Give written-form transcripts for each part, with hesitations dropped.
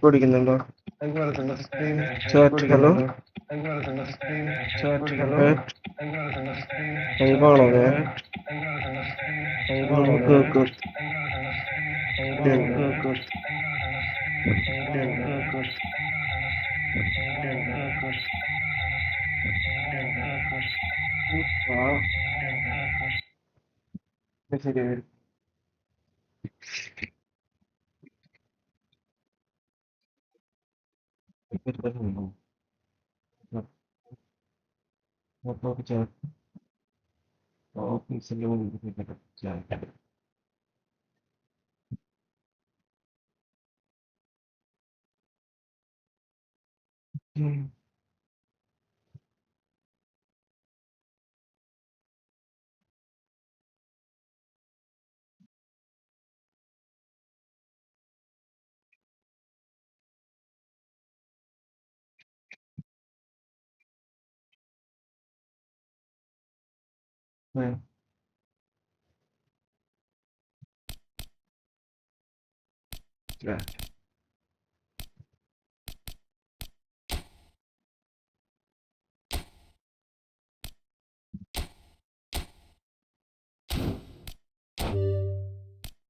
കുടിക്കുന്നുണ്ടോ? Chat hello ലൈവാണോ? ശരി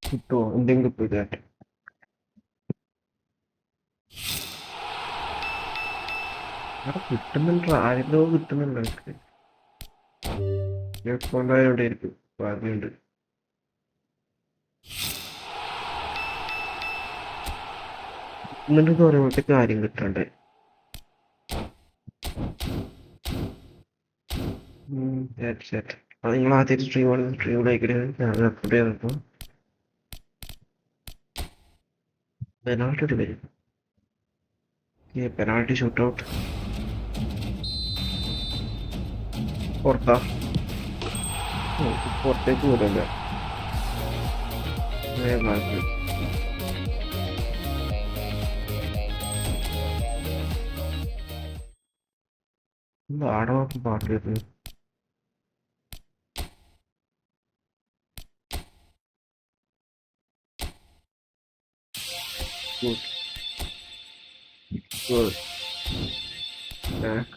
കിട്ടുമോ? എന്തെങ്കിലും കിട്ടുമോ? അവിടെ കിട്ടുന്നുണ്ടോ? ആരെല്ലോ കിട്ടുന്നുണ്ടോ? എനിക്ക് കൊണ്ടായോണ്ടായിരിക്കും. ഭാഗ്യമുണ്ട്. കിട്ടുന്നുണ്ടെന്ന് പറയുമ്പോഴത്തെ കാര്യം കിട്ടണ്ടേ? അത് നിങ്ങൾ ആദ്യമായിട്ട് സ്ട്രീം ലൈക്കിട്ട് ഞാൻ റെക്കോർഡ് ചെയ്തപ്പോൾ പെനാൾട്ടി ഇട്ട് വരും. പെനാൾട്ടി ഷൂട്ട് ഔട്ട് പുറത്താ? പുറത്തേക്ക് പോലല്ല. ആടെ നോക്കി പാട്ട് കേട്ടത്. Good. Good. Back.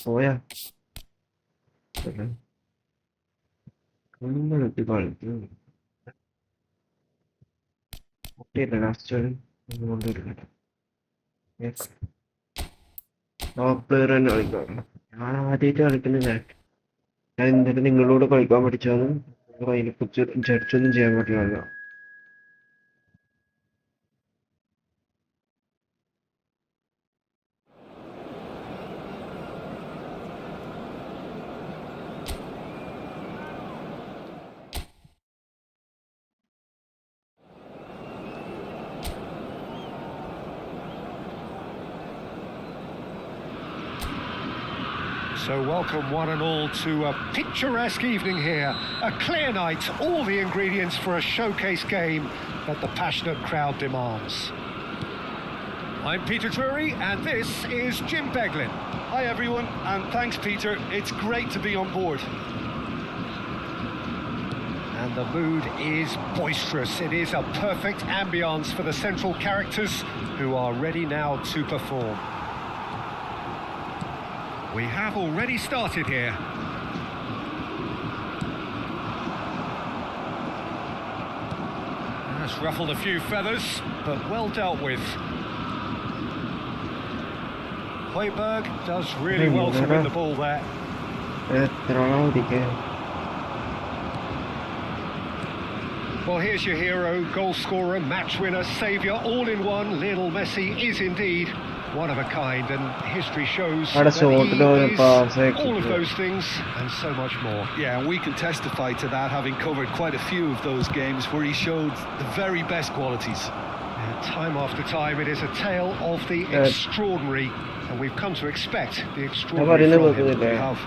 പോയാ കണ്ണെടുത്ത് കളിക്കും. കുട്ടിയല്ല ലാസ്റ്റ് കൊണ്ടുവരുന്നത്. ടോപ്പ് പ്ലെയർ തന്നെ കളിക്കാറുണ്ട്. ഞാൻ ആദ്യമായിട്ട് കളിക്കുന്നില്ല. ഞാൻ ഇന്നലെ നിങ്ങളോട് കളിക്കാൻ പഠിച്ചാലും അതിനെക്കുറിച്ച് ജഡ്ജൊന്നും ചെയ്യാൻ പറ്റില്ല. So welcome one and all to a picturesque evening here. A clear night, all the ingredients for a showcase game that the passionate crowd demands. I'm Pedriii and this is Jim Beglin. Hi everyone, and thanks Peter, it's great to be on board. And the mood is boisterous. It is a perfect ambience for the central characters who are ready now to perform. We have already started here. That's ruffled a few feathers, but well dealt with. Højbjerg does really well to win the ball there. Well, here's your hero, goal scorer, match winner, saviour, all in one. Lionel Messi is indeed one of a kind, and history shows that he is all of those things and so much more. Yeah, and we can testify to that, having covered quite a few of those games where he showed the very best qualities. And time after time, it is a tale of the extraordinary, and we've come to expect the extraordinary from him. We have.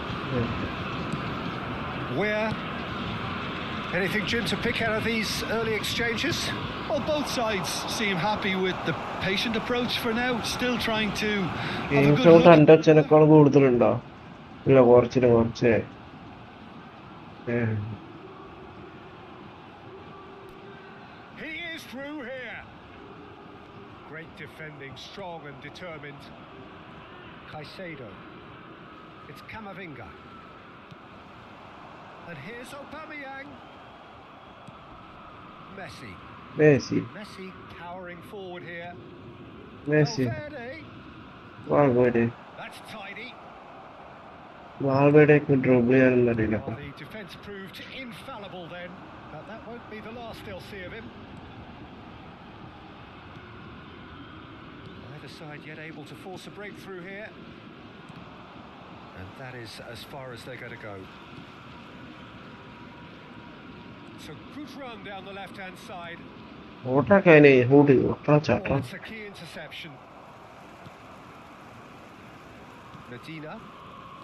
Where? Anything, Jim, to pick out of these early exchanges? Well, both sides seem happy with the patient approach for now, still trying to have a good look. എൻ്റെ അച്ഛനേക്കാൾ കൂടുതലുണ്ടോ? ഇല്ല, കുറച്ച്. He is through here. Great defending, strong and determined. Caicedo. It's Camavinga. And here's Aubameyang. Messi. Messi powering forward here. Valverde. That's tidy. Valverde could dribble and The defence proved infallible then, but that won't be the last they'll see of him. Neither side yet able to force a breakthrough here. And that is as far as they're going to go. It's a good run down the left-hand side. Oh, it's a key interception. Medina,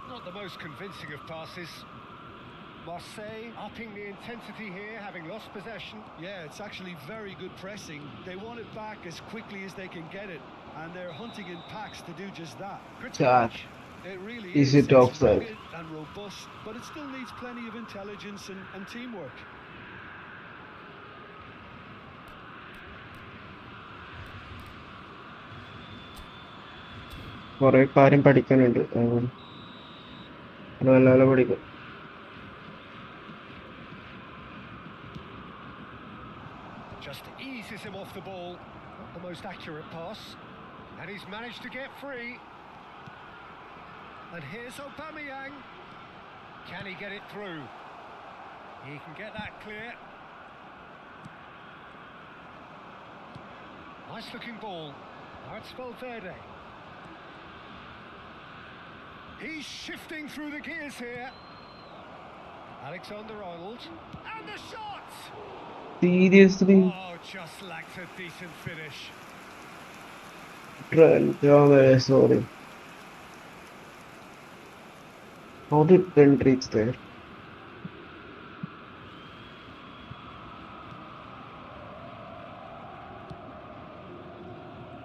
not the most convincing of passes. Marseille upping the intensity here, having lost possession. Yeah, it's actually very good pressing. They want it back as quickly as they can get it, and they're hunting in packs to do just that. Good touch. It really Is is. it offside? It's and robust, but it still needs plenty of intelligence and teamwork. കുറേ കാര്യം പഠിക്കാനുണ്ട്. നല്ല പഠിക്കും. Just eases him off the ball. Not the most accurate pass. And he's managed to get free. And here's Aubameyang. Can he get it through? He can get that clear. Nice looking ball. Now it's Valverde. He's shifting through the gears here. Alexander-Arnold. And the shot! Seriously? Oh, just lacks a decent finish. Sorry. How did Trent reach there?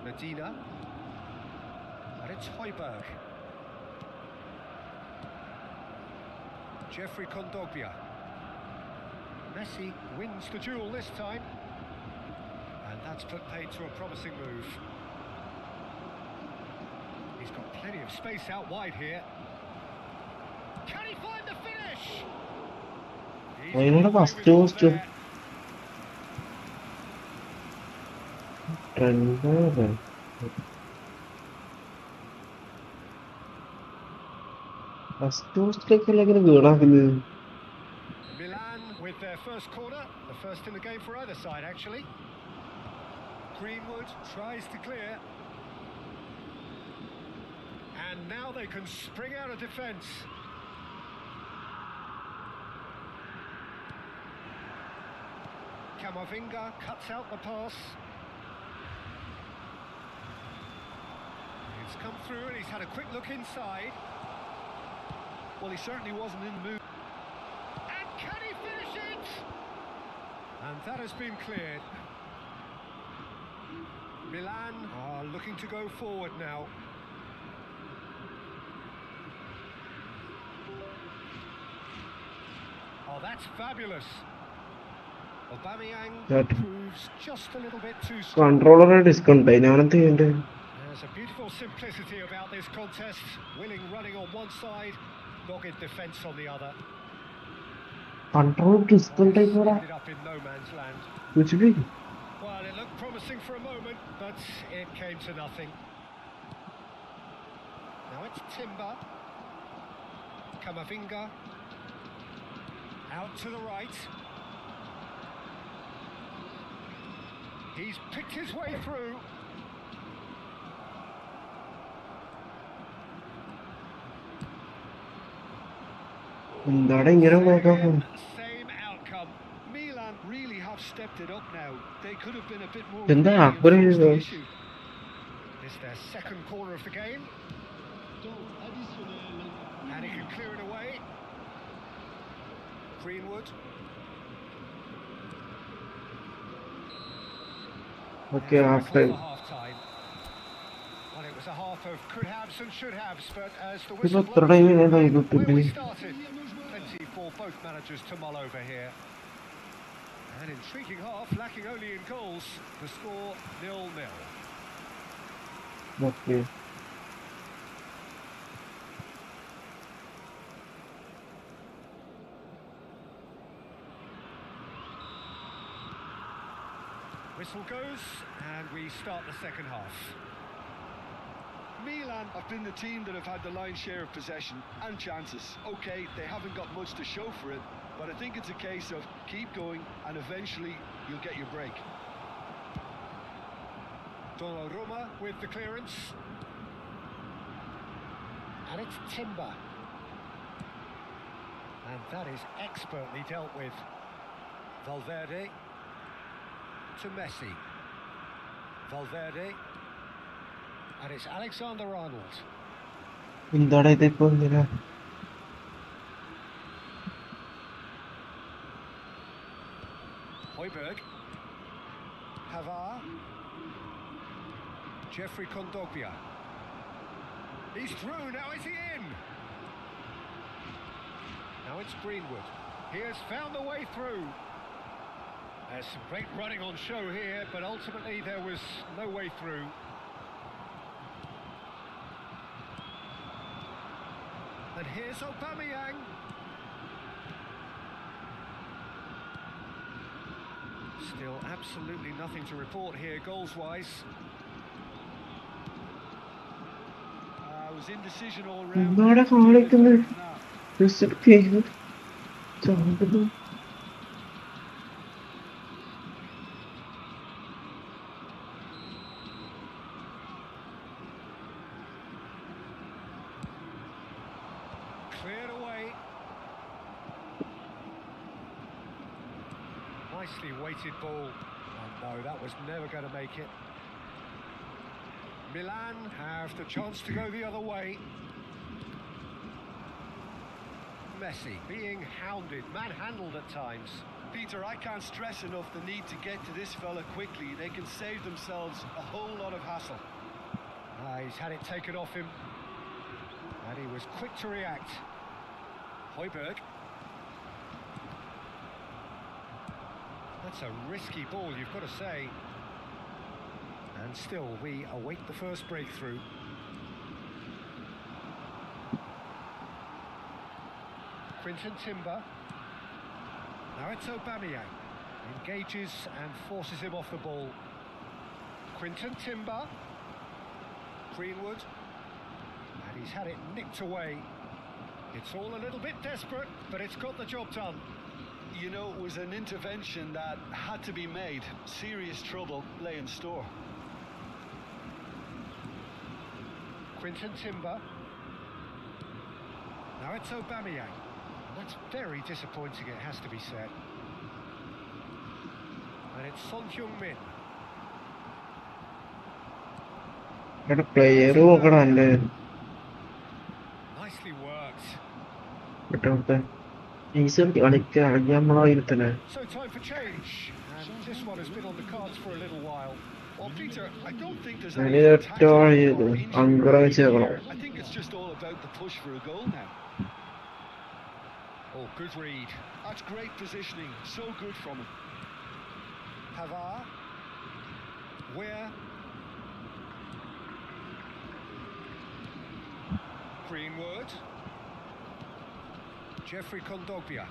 Medina. And it's Højbjerg. Jeffrey Kondogbia. Messi wins the duel this time. And that's put paid to a promising move. He's got plenty of space out wide here. Can he find the finish? Why not a first toast? Milan with their first corner, the first in the game for either side actually. Greenwood tries to clear. And now they can spring out of defence. Camavinga cuts out the pass. It's come through and he's had a quick look inside. Well, he certainly wasn't in the mood. And can he finish it? And that has been cleared. Milan are looking to go forward now. Oh, that's fabulous. Aubameyang proves just a little bit too strong. Controller discount. There's a beautiful simplicity about this contest. Willing running on one side, dogged defence on the other. Control discount. Ended up in no man's land. Which be? Well, it looked promising for a moment, but it came to nothing. Now it's Timber. Camavinga. Out to the right. He's picked his way through. Same outcome. Milan really have stepped it up now. They could have been a bit more. It's their second corner of the game. And he can clear it away. Greenwood. Okay, There's a half whistle for time. half-time. Well, it was a half of could-haves and should-haves, but as the Ipo whistle എത്ര blows, time ഞാൻ where we കഴിഞ്ഞിട്ടുണ്ട്. started. Plenty for both managers to mull over here. An intriguing half, lacking only in goals. The score 0-0. Okay. Whistle goes, and we start the second half. Milan have been the team that have had the lion's share of possession and chances. Okay, they haven't got much to show for it, but I think it's a case of keep going and eventually you'll get your break. Donnarumma with the clearance. And it's Timber. And that is expertly dealt with. Valverde to Messi. Valverde. And it's Alexander-Arnold. എന്താണ് ഇതിപ്പോ എന്തിനാ? Højbjerg. Havard. Jeffrey Kondogbia. He's through, now is he in? Now it's Greenwood. He has found the way through. There's some great running on show here, but ultimately there was no way through. And here's Aubameyang. Still absolutely nothing to report here goals-wise. It was indecision all round. എന്താണ് കാണിക്കുന്നത്? Result ചെയ്തു. ചാടുന്നു. Cleared away. Nicely weighted ball. Oh no, that was never going to make it. Milan have the chance to go the other way. Messi being hounded, manhandled at times. Peter, I can't stress enough the need to get to this fella quickly. They can save themselves a whole lot of hassle. He's had it taken off him. And he was quick to react. Højbjerg. That's a risky ball, you've got to say. And still, we await the first breakthrough. Quinton Timber. Now it's Aubameyang. Engages and forces him off the ball. Quinton Timber. Greenwood. And he's had it nicked away. It's all a little bit desperate, but it's got the job done. You know, it was an intervention that had to be made. Serious trouble lay in store. Quinton Timber. Now it's Aubameyang. That's very disappointing, it has to be said. And it's Son Heung-min. ഇവിടെ player നോക്കണം അല്ലേ? Nicely worked. കേട്ടോ കളിക്കാൻ നമ്മളായിരുത്തല്ലേ? So time for change. And this one has been on the cards for a little while. Well, Peter, I don't think there's I any need a tactical toy, or injury encourage here. ചെയ്യണം. I think it's just all about the push for a goal now. Oh, good read. That's great positioning. So good from him. Havard. Where? Greenwood. Jeffrey Kondogbia.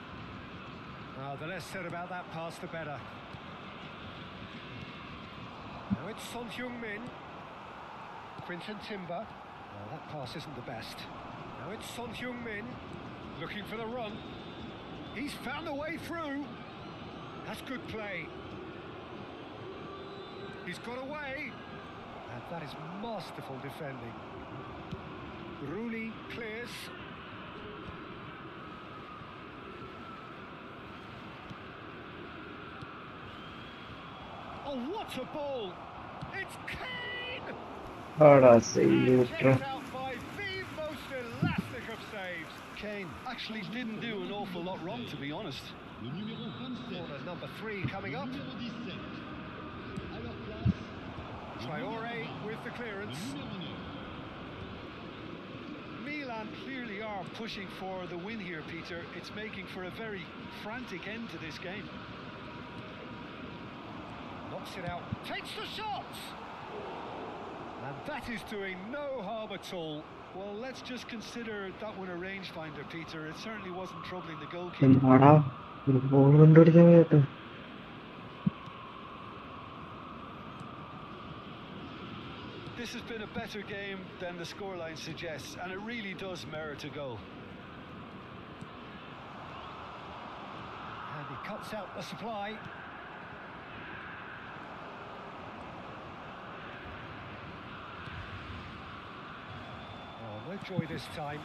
The less said about that pass, the better. Now it's Son Heung-min. Quinton Timber. That pass isn't the best. Now it's Son Heung-min. Looking for the run. He's found a way through. That's good play. He's got away. And that is masterful defending. Rooney clears. Oh, what a ball! It's Kane! ആടാ And save checked out by the most elastic of saves. Kane actually didn't do an awful lot wrong, to be honest. Corner number 3 coming up. Traore with the clearance. Milan clearly are pushing for the win here, Peter. It's making for a very frantic end to this game. Knocks it out, takes the shot! And that is doing no harm at all. Well, let's just consider that one a rangefinder, Peter. It certainly wasn't troubling the goalkeeper. എന്താടാ ഒരു ball കണ്ടുപിടിച്ച കേട്ടോ. This has been a better game than the scoreline suggests, and it really does merit a goal. And he cuts out the supply. Oh, no joy this time.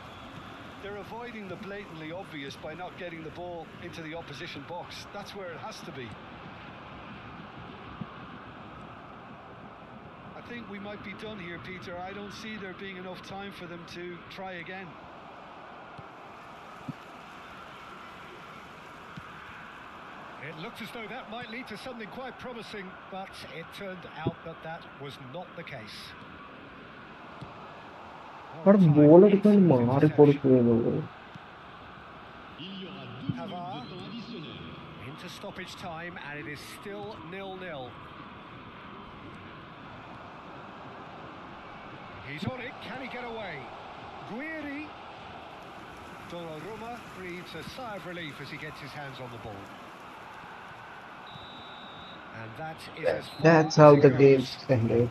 They're avoiding the blatantly obvious by not getting the ball into the opposition box. That's where it has to be. I think we might be done here, Peter. I don't see there being enough time for them to try again. It looked as though that might lead to something quite promising, but it turned out that that was not the case. അവിടെ ball എടുക്കാൻ മാറിക്കൊടുക്കുന്നു. Pavard into stoppage time, and it is still 0-0. He's on it, can he get away? Guiri. Donnarumma breathes a sigh of relief as he gets his hands on the ball. And that is as far That's as how it the goes. game's ended.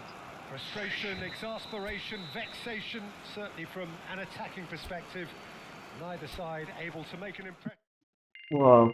Frustration, exasperation, vexation, certainly from an attacking perspective. Neither side able to make an impression. Wow.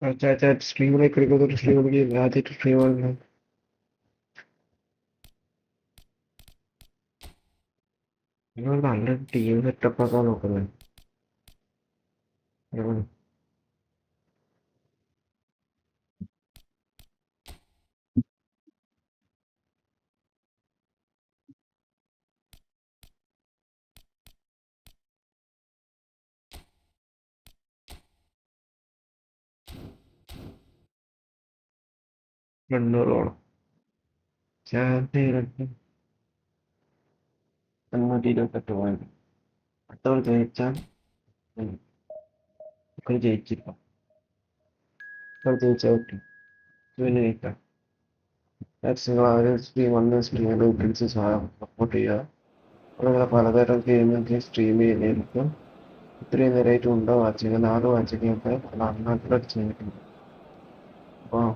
अच्छा स्ट्रीमिലേക്ക് എടുക്കുന്ന സ്ട്രീമിലേക്ക് ആദ്യമായിട്ട് stream ആണ്. നിങ്ങൾ നല്ല team setup ആക്കാൻ നോക്കുന്നത്. രണ്ടോളം chance 528 പോയത്. അടുത്തവർ ജയിച്ചാൽ ജയിച്ചില്ല. അവർ ജയിച്ചാൽ പറ്റും പിന്നെ ജയിക്കാം. നിങ്ങൾ ആരും സ്ട്രീം വന്ന് സ്ട്രീമിൽ പ്രിൻസ് സപ്പോർട്ട് ചെയ്യുക. അതുപോലെ പലതരം ഗെയിമൊക്കെ സ്ട്രീം ചെയ്യുന്നതിനൊക്കെ ഇത്രയും നേരമായിട്ട് ഉണ്ടോ വാച്ചിങ് 4 വാച്ചിങ്ങൊക്കെ നാട്ടിലടിച്ച് കഴിഞ്ഞിട്ടുണ്ട്. അപ്പോൾ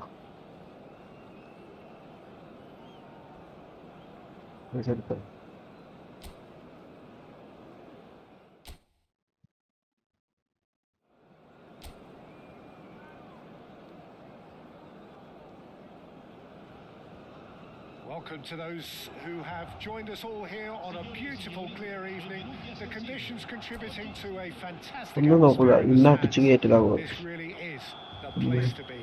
ചെറുപ്പം Welcome to those who have joined us all here on a beautiful, clear evening. The conditions contributing to a fantastic ഒന്നും നോക്കൂല. atmosphere in the ഇന്ന് stands. അടിച്ചു കയറ്റലാകും. This really is the place to be.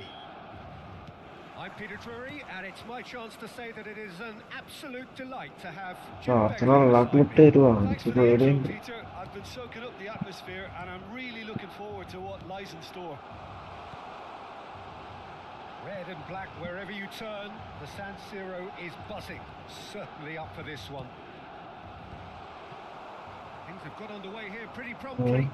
I'm Pedriii, and it's my chance to say that it is an absolute delight to have Jim അത്ര Begley വെള്ളാക്കിട്ട് beside me. വരുവാണ്. Thanks for the intro, Peter. I've been soaking up the atmosphere and I'm really looking forward to what lies in store. Red and black wherever you turn, the San Siro is buzzing. Certainly up for this one. Things have got underway here pretty promptly.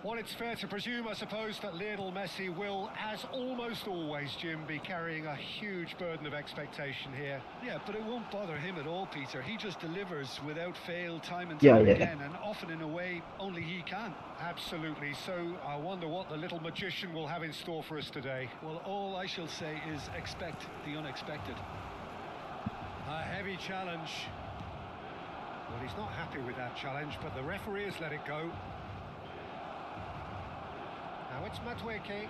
Well, it's fair to presume, I suppose, that Lionel Messi will, as almost always, Jim, be carrying a huge burden of expectation here. Yeah, but it won't bother him at all, Peter. He just delivers without fail time and Yeah, time yeah. again, and often in a way only he can. Absolutely. So I wonder what the little magician will have in store for us today. Well, all I shall say is expect the unexpected. A heavy challenge. Well, he's not happy with that challenge, but the referee has let it go. Now it's Madueke.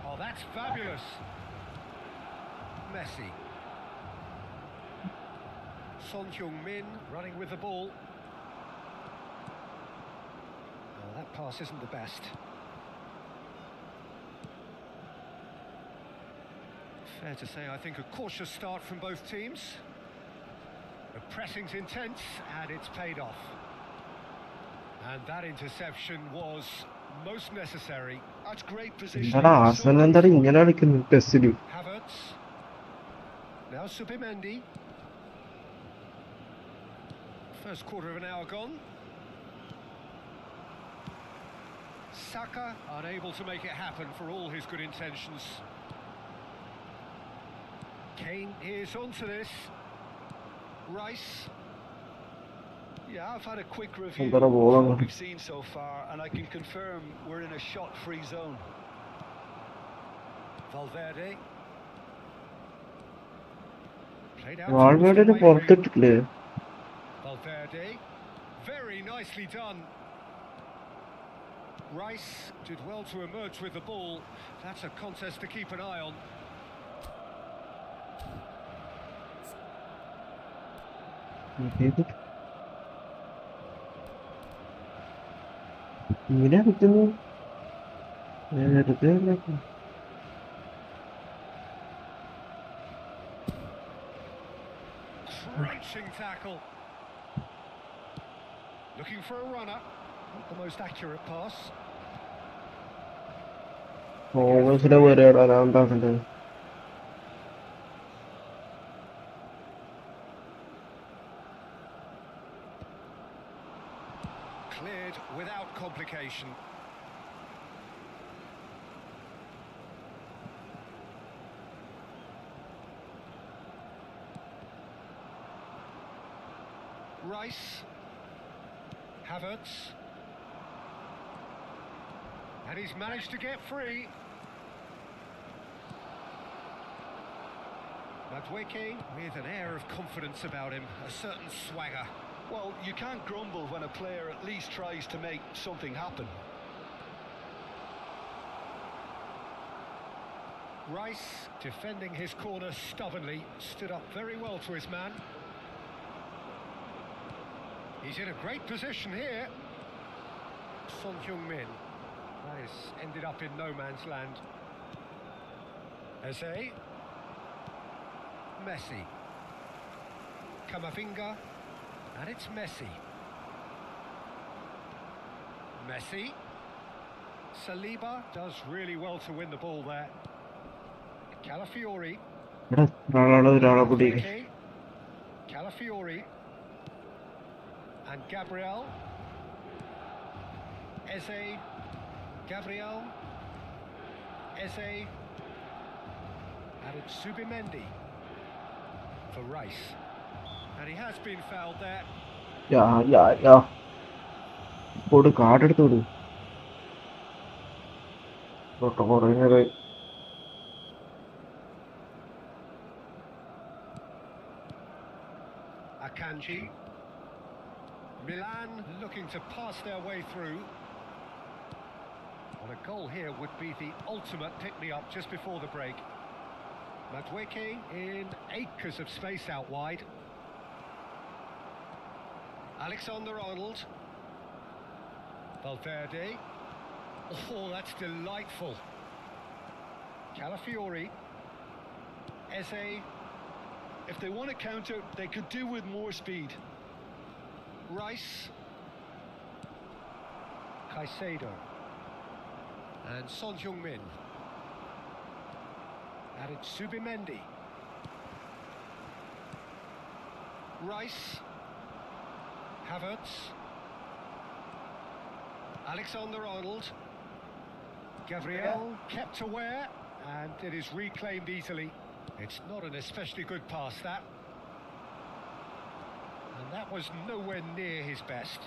Oh, that's fabulous. Messi. Son Heung-min running with the ball. Oh, that pass isn't the best. Fair to say, I think, a cautious start from both teams. The pressing's intense, and it's paid off. And that interception was most necessary. That's great positioning. എന്താടാ ആസനം എന്താണ് ഇങ്ങനെ കളിക്കുന്നു ടെസ്റ്റില്? Havertz. Now Subimendi. First quarter of an hour gone. Saka unable to make it happen for all his good intentions. Kane is onto this. Rice. Yeah, I've had a quick review എന്താടാ of ball what അങ്ങോട്ട്? we've seen so far, and I can confirm we're in a shot-free zone. Valverde. Played out വാൾവേർഡിനെ towards the പുറത്തിട്ടില്ലേ? Valverde. Very nicely done. Rice did well to emerge with the ball. That's a contest to keep an eye on. ഇങ്ങനെ കളിക്കുന്നു വെറുതെ അല്ല. Crunching tackle. Looking for a runner. Not the most accurate pass. ഓവേഴ്സിലെ പേരെടാ ഞാൻ എന്താക്കണ്ടത്? Cleared without complication. Rice. Havertz. And he's managed to get free. Madueke with an air of confidence about him, a certain swagger. Well, you can't grumble when a player at least tries to make something happen. Rice, defending his corner stubbornly, stood up very well to his man. He's in a great position here. Son Heung-min. Nice, ended up in no man's land. Eze. Messi. Camavinga. And it's Messi. Messi. Saliba does really well to win the ball there. Calafiori. എടാ ഒരാളെ കൂടി Okay. Calafiori. And Gabriel. Eze. Gabriel. Eze. And it's Subimendi. For Rice. And he has been fouled there. യാ കൊടു കാർഡെടുത്ത് വിടും കുറേ നേരം. Akanji. Milan looking to pass their way through. Well, a goal here would be the ultimate pick-me-up just before the break. Madueke in acres of space out wide. Alexander-Arnold. Valverde. Oh, that's delightful. Calafiori. Eze. If they want to counter, they could do with more speed. Rice. Caicedo. And Son Heung-min. And it's Subimendi. Rice. Havertz. Alexander-Arnold. Gabriel kept aware, and it is reclaimed easily. It's not an especially good pass, that. And that was nowhere near his best.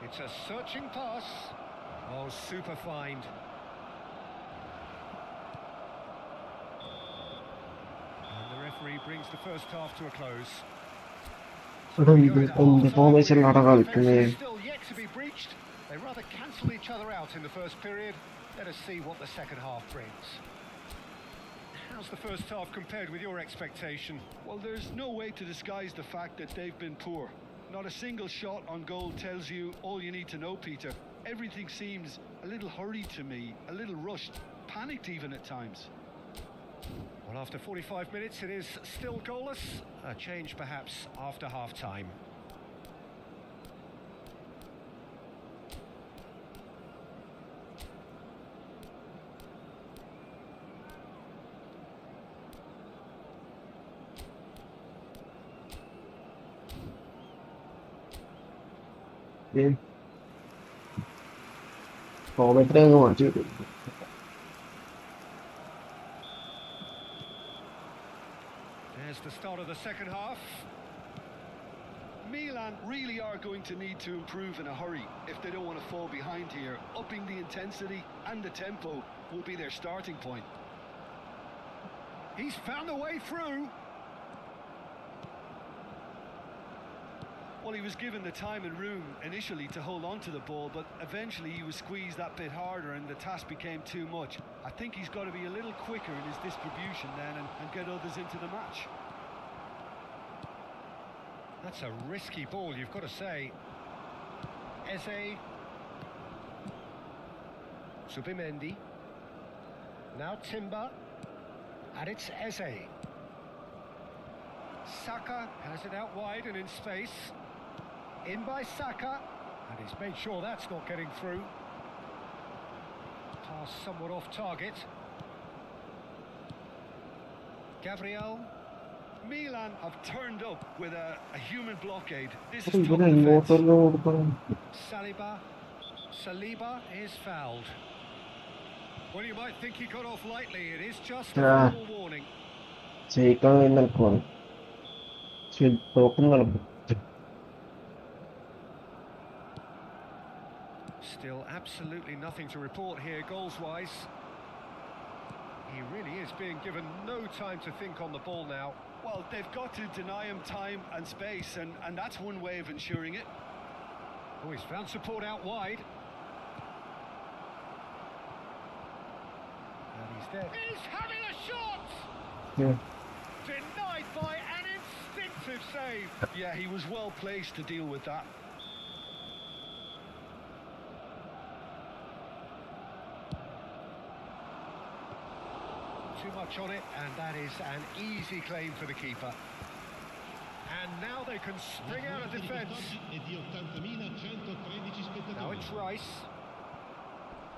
It's a searching pass. Oh, super find. And the referee brings the first half to a close. എടാ ഇത് എന്ത് ഫോർമേഷനിലാണ് കളിക്കുന്നത്? Still yet to be breached. They rather cancelled each other out in the first period. Let us see what the second half brings. How's the first half compared with your expectation? Well, there's no way to disguise the fact that they've been poor. Not a single shot on goal tells you all you need to know, Peter. Everything seems a little hurried to me, a little rushed, panicked even at times. Well, after 45 minutes, it is still goalless. A change, perhaps, after half-time. കോമറ്റർ അങ്ങ് മാറ്റി വിട്ടു. There's the start of the second half. Milan really are going to need to improve in a hurry if they don't want to fall behind here. Upping the intensity and the tempo will be their starting point. He's found a way through. Well, he was given the time and room initially to hold on to the ball, but eventually he was squeezed that bit harder and the task became too much. I think he's got to be a little quicker in his distribution then and get others into the match. That's a risky ball, you've got to say. Eze. Subimendi. Now Timber. And it's Eze. Saka has it out wide and in space. In by Saka. And he's made sure that's not getting through. Pass somewhat off target. Gabriel. Milan have turned up with a human blockade. This is ഇവിടെ tough defense. ഇങ്ങോട്ടൊന്ന് കൊടുക്കണം. Saliba is fouled. Well, you might think he got off lightly. It is just a Ah. full warning. ജയിക്കാൻ വേണ്ടി നടക്കുവാണ്. തോക്കും നടക്കും. Still absolutely nothing to report here goals-wise. He really is being given no time to think on the ball now. Well, they've got to deny him time and space, and that's one way of ensuring it. Oh, he's found support out wide. And he's there. He's having a shot! Yeah. Denied by an instinctive save. Yeah, he was well placed to deal with that. Too much on it, and that is an easy claim for the keeper. And now they can spring out of defence. Now it's Rice.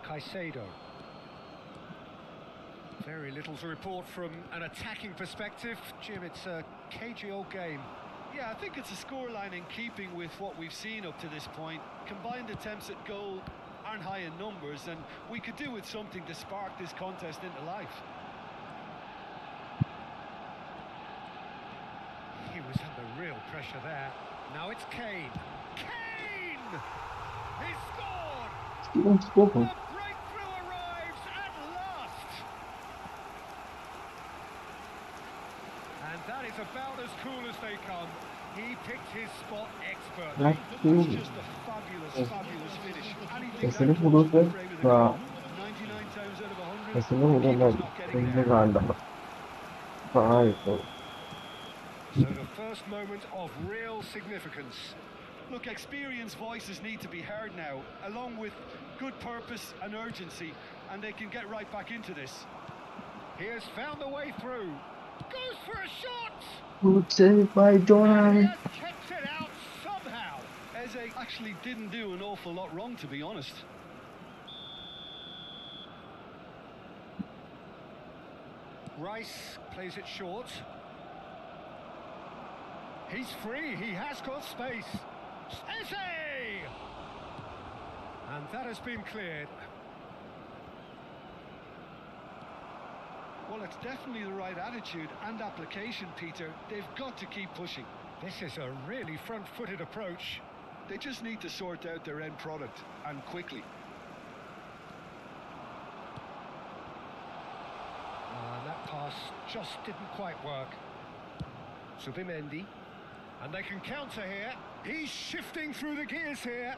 Caicedo. Very little to report from an attacking perspective. Jim, it's a cagey old game. Yeah, I think it's a scoreline in keeping with what we've seen up to this point. Combined attempts at goal aren't high in numbers, and we could do with something to spark this contest into life. He was under real pressure there. Now it's Kane. Kane! He scored! Stevens spoken. The breakthrough arrives at last! And that is about as cool as they come. He picked his spot expertly. Like It's just a fabulous, fabulous finish. Anything എസിന് that കൂടുതൽ close to the frame of the goal. 99 times out of 100, എസിന് the കൂടുതൽ keeper's not getting there. കാണണ്ട. ഇപ്പോൾ So the first moment of real significance. Look, experienced voices need to be heard now, along with good purpose and urgency, and they can get right back into this. He has found a way through. Goes for a shot! Good save by And he Joran. has kept it out somehow. Eze actually didn't do an awful lot wrong, to be honest. Rice plays it short. He's free, he has got space. Eze! And that has been cleared. Well, it's definitely the right attitude and application, Peter. They've got to keep pushing. This is a really front-footed approach. They just need to sort out their end product, and quickly. That pass just didn't quite work. Subimendi. And they can counter here. He's shifting through the gears here.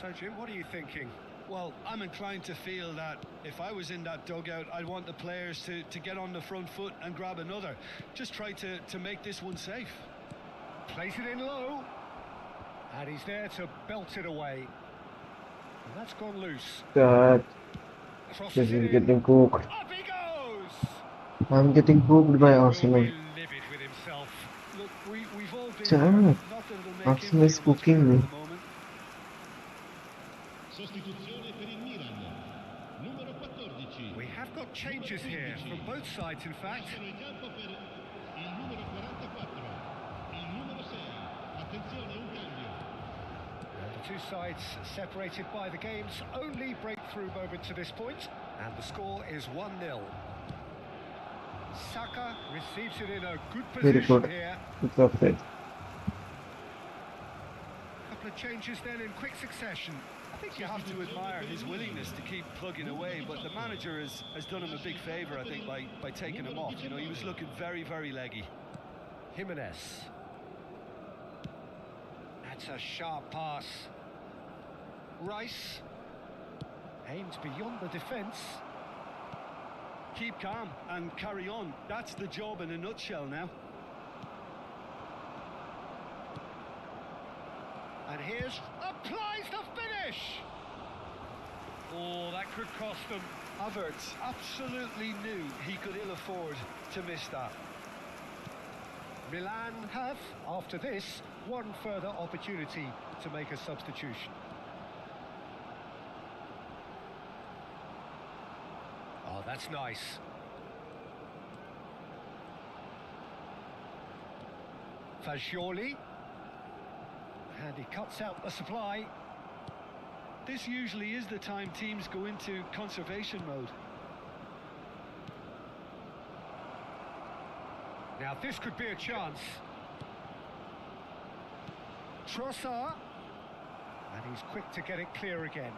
So, Jim, what are you thinking? Well, I'm inclined to feel that if I was in that dugout, I'd want the players to get on the front foot and grab another. Just try to make this one safe. Plays it in low. And he's there to belt it away. And that's gone loose. God, Crosses this it is in. getting cooked. Up he goes! I'm getting cooked by He will Arsenal. be livid with himself. Look, we've all been Chad, there. Not that it'll make him Arsenal is feel much cooking better me. at the moment. Sostituzione per il Milan. Numero 14. We have got changes here from both sides, in fact. Sono in campo per il numero 44. Il numero 6. Attenzione, un cambio. And the two sides separated by the game's only breakthrough moment to this point. And the score is 1-0. Saka receives it in a good Very position good. here. It's offside. Couple of changes then in quick succession. I think you have to admire his willingness to keep plugging away, but the manager has done him a big favour, I think, by taking him off. You know, he was looking very, very leggy. Jimenez. That's a sharp pass. Rice. Aims beyond the defence. Keep calm and carry on. That's the job in a nutshell now. And here's applies the finish. Oh, that could cost them. Havertz absolutely knew he could ill afford to miss that. Milan have, after this, one further opportunity to make a substitution. Oh, that's nice. Fagioli. And he cuts out the supply. This usually is the time teams go into conservation mode. Now this could be a chance. Trossard. And he's quick to get it clear again.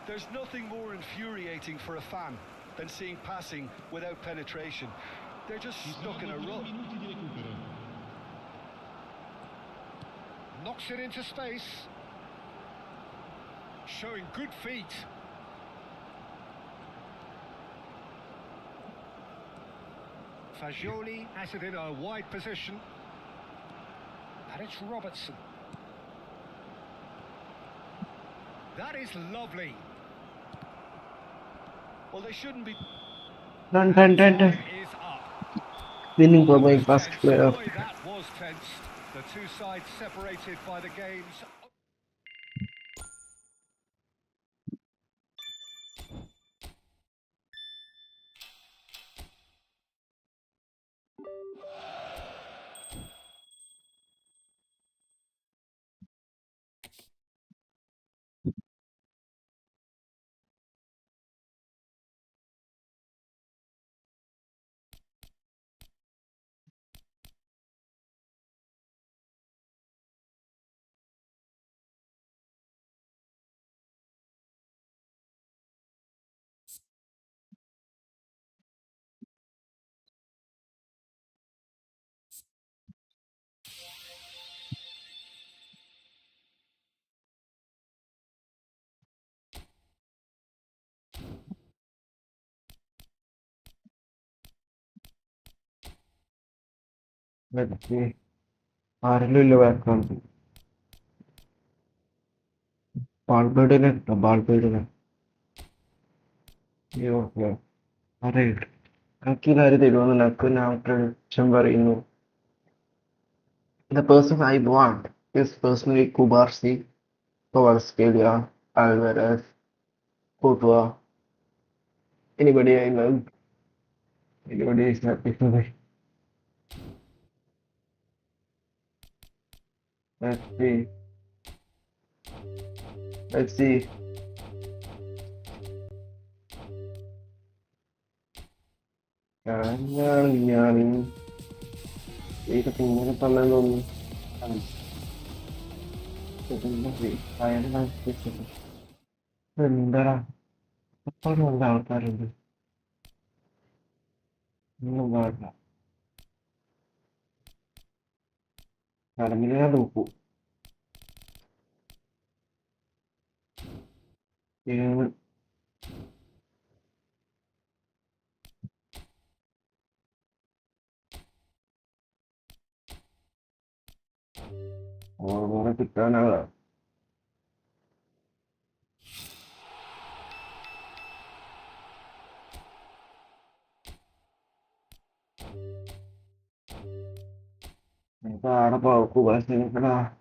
There's nothing more infuriating for a fan than seeing passing without penetration. They're just stuck in a rut. Minuti di recupero. Knocks it into space. Showing good feet. Fagioli has it in a wide position. And it's Robertson. That is lovely. Well, they shouldn't be. Done. Time is up. Winning for my That was first tense. player. Boy, that was tense. The two sides separated by the game's. Let's see. ആരെങ്കിലും background ബാൾബേഡിനെ ഇട്ടോ ബാൾബേഡിനെ okay അറിയിട്ട് എനിക്ക് കാര്യം തരുമെന്ന് എനിക്ക് ഞാൻ prediction പറയുന്നു. The person I want is personally Kubarsi, Kovarskelia, Alvarez, Courtois. Anybody I love. Anybody is happy for me. Let's see. Let's see. ഞാൻ ഇതൊക്കെ ഇങ്ങനെ പറഞ്ഞതൊന്നും എന്താടാ എപ്പോഴും നല്ല ആൾക്കാരുണ്ട് ഒന്നും പാടില്ല കടമിനെ നോക്കൂ Yeah. Orang kita nak apa apa aku bahas ini kena.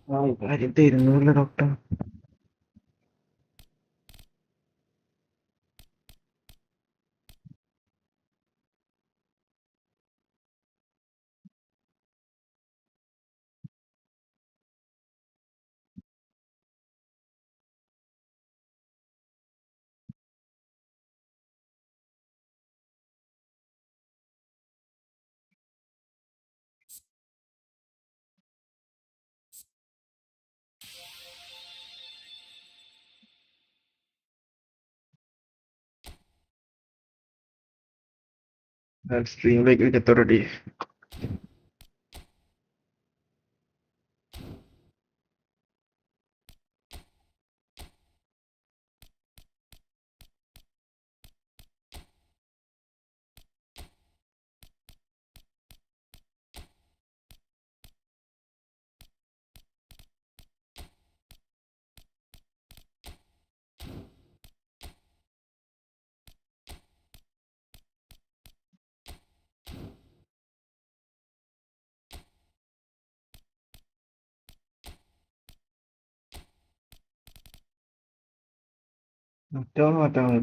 Oh, kaji tidur lah dokter. Dan stream lagi kita tadi. Macam.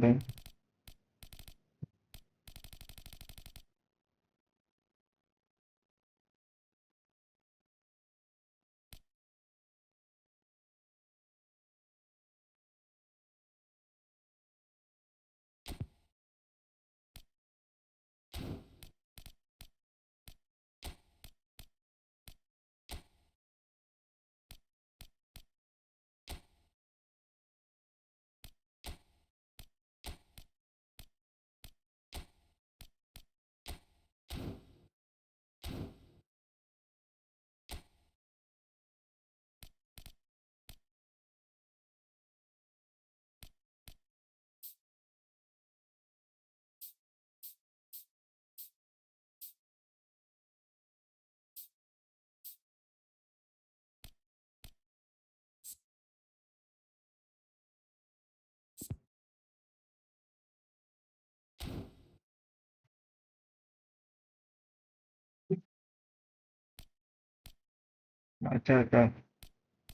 Baca kan.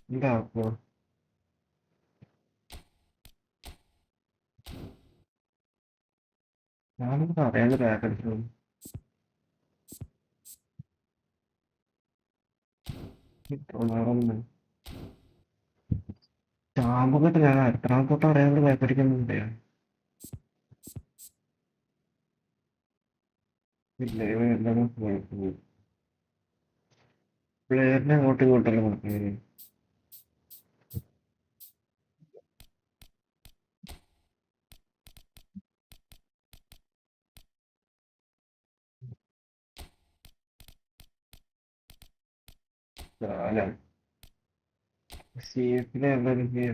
Enggak aku. Nah, tak ada yang ada kan. Itu orang. Jangan kan ternyata transporter yang kayak tadi kan ya. Ini memang playernya ngutang-ngutang ini. Ada si player dari dia.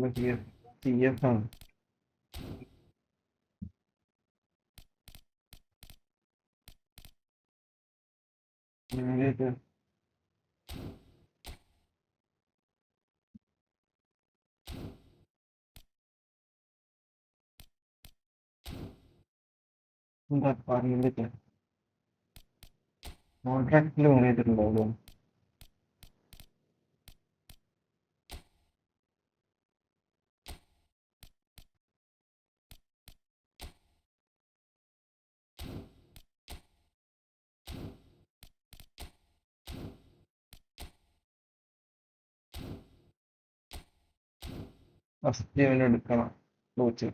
Masih dia kan. Ini itu. Enggak paling itu. Kontrak belum itu belum. Pasti ini dekat lucu.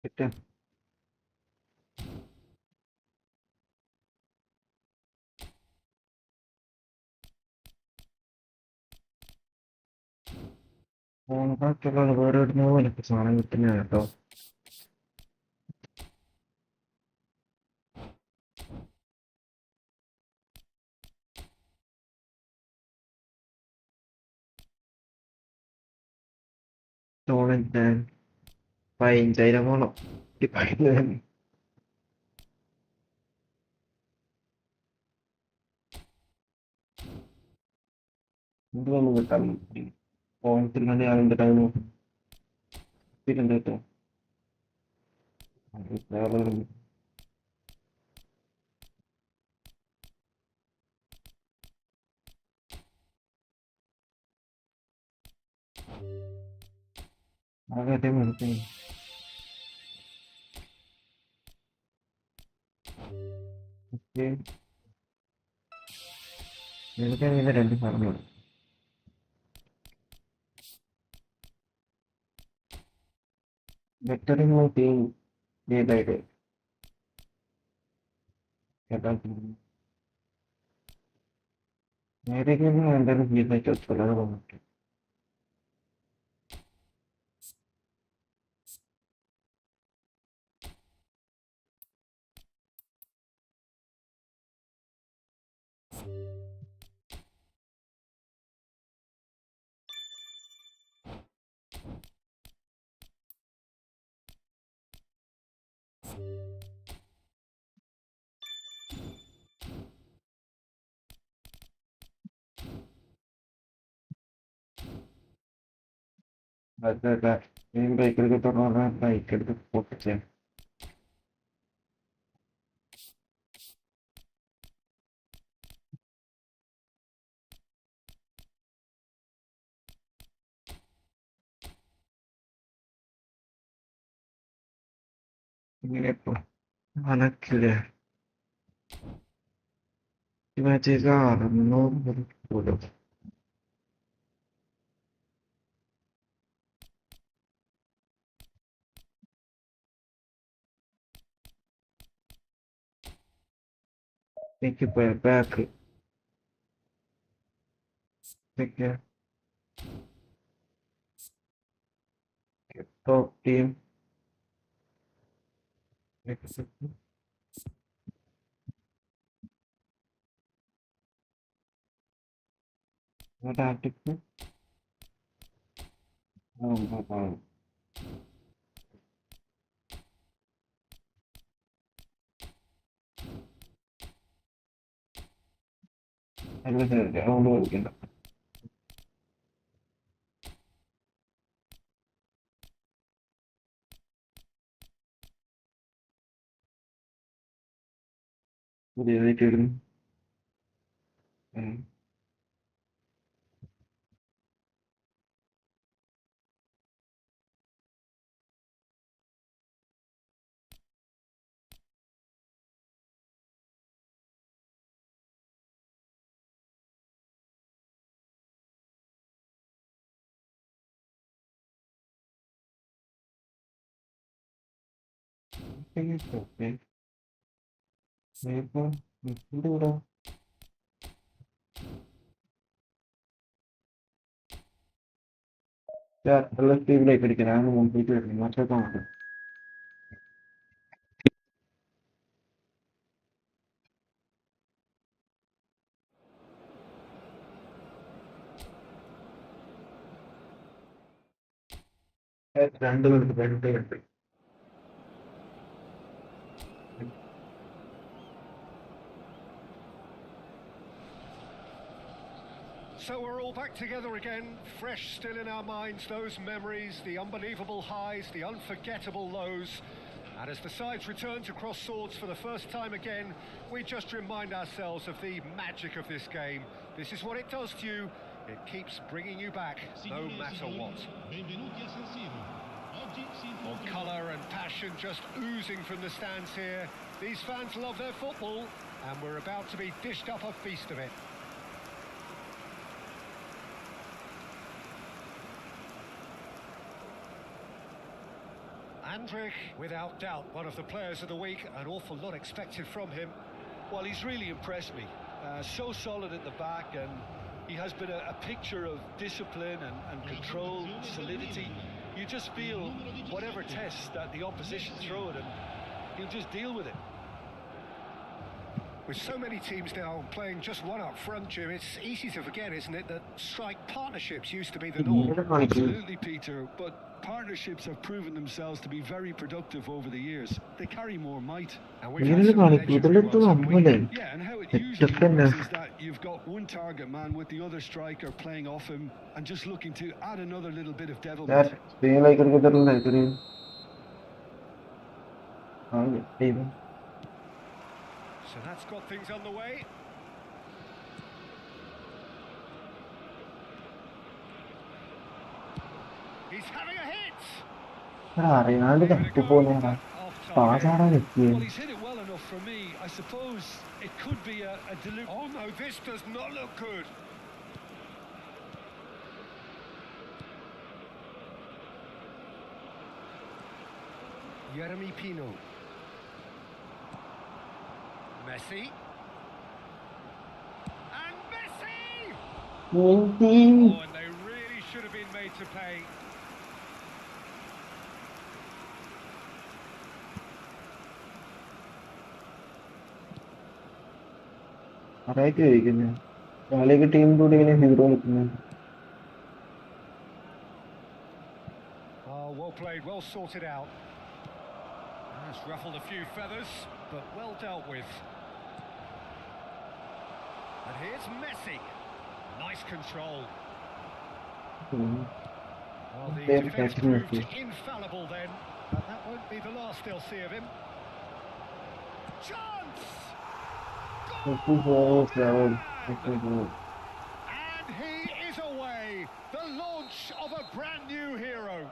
Itu. ബാക്കിയുള്ള വേറെ ഇടുന്ന എനിക്ക് സാധനം കിട്ടുന്ന കേട്ടോ. തോന്നിട്ട് 15,000 വേണം ഈ പറയുന്നതിന്. എന്തുവൊന്നും കിട്ടാൻ പോയിട്ടില്ലാതെ അതിന്റെ ടൈം കേട്ടോ. വേറെ ആകെ എടുത്തേ. എനിക്കറിയുന്ന 2 സാധനങ്ങൾ വെക്ടറിംഗ് ടീം ഏതായിട്ട് കേട്ടാ ഏതൊക്കെയാണ് എന്തായാലും ചെയ്തായിട്ട് വെച്ചോളാം തോന്നിട്ട്. അതെ ഈ ബൈക്ക് എടുക്കത്തോളം ബൈക്ക് എടുത്ത് പൊട്ടിച്ചേ. ഇങ്ങനെ ഇപ്പൊ അനക്കില്ലേ ഇവ 600 പോലും. എനിക്കിപ്പോ ബാക്ക് ടോപ്പ് ടീം ടാറ്റിക്സ് അതുകൊണ്ട് കളിക്കണ്ട. പുതിയതായിട്ട് വരുന്നു. ഇവിടെ നല്ല സ്പീഡിലേക്ക് അടിക്കണം. ഞാൻ മുമ്പിലേക്ക് വരുന്നു മറ്റൊക്കെ ഉണ്ട്. രണ്ട് minute 2 minute. So we're all back together again, fresh still in our minds, those memories, the unbelievable highs, the unforgettable lows. And as the sides return to cross swords for the first time again, we just remind ourselves of the magic of this game. This is what it does to you. It keeps bringing you back, no matter what. More colour and passion just oozing from the stands here. These fans love their football, and we're about to be dished up a feast of it. Andrich, without doubt, one of the players of the week. An awful lot expected from him. Well, he's really impressed me. So solid at the back and He has been a picture of discipline and control, solidity. You just feel whatever tests that the opposition throw at him, he'll just deal with it. With so many teams now playing just one up front, Jim, it's easy to forget, isn't it, that strike partnerships used to be the norm. Absolutely, Peter, but partnerships have proven themselves to be very productive over the years. They carry more might. And we've had some legendary ones, haven't we? Yeah, and how it usually works is that you've got one target man with the other striker playing off him and just looking to add another little bit of devilment. So that's got things on the way. He's having a hit! Well, he's hit it well enough for me. I suppose it could be a deliberate... Oh no, this does not look good. Jeremy Pino. Messi. And Messi! Oh, and they really should have been made to pay. Oh, well played, well sorted out. Has ruffled a few feathers, but well dealt with. And here's Messi. Nice control. Well, the defence proved infallible then, but that won't be the last they'll see of him. Chance! Goal! And he is away. The launch of a brand new hero.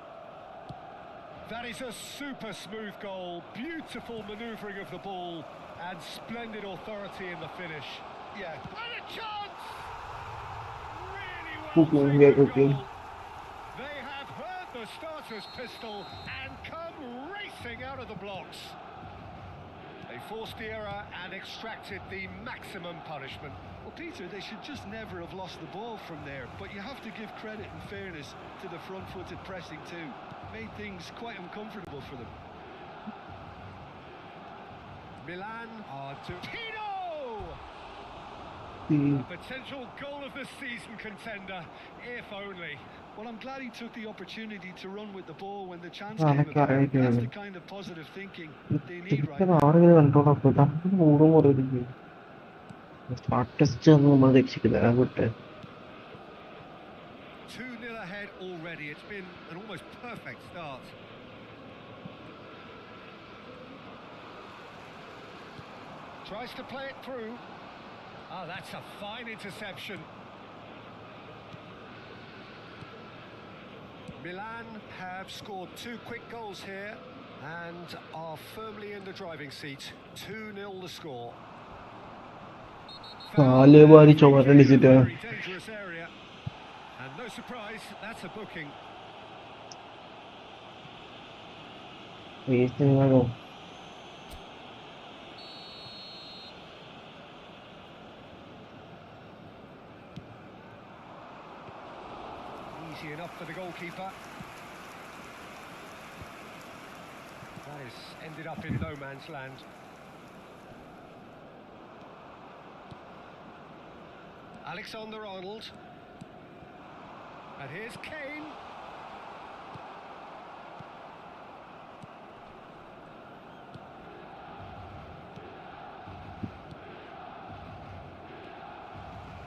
That is a super smooth goal, beautiful manoeuvring of the ball, and splendid authority in the finish. Yeah, and a chance! Really well goal. They have heard the starter's pistol and come racing out of the blocks. They forced the error and extracted the maximum punishment. Well, Peter, they should just never have lost the ball from there, but you have to give credit and fairness to the front-footed pressing too. Made things quite uncomfortable for them. Milan are to Pino! A potential goal of the season contender, if only. Well, I'm glad he took the opportunity to run with the ball when the chance came about. That's the kind of positive thinking they need right now. 2-0 ahead already. It's been an almost perfect start. Tries to play it through. Oh, that's a fine interception. Milan have scored 2 quick goals here and are firmly in the driving seat. 2-0 the score. Very dangerous area. And no surprise, that's a booking. Easy enough for the goalkeeper. That has ended up in no man's land. Alexander-Arnold. And here's Kane.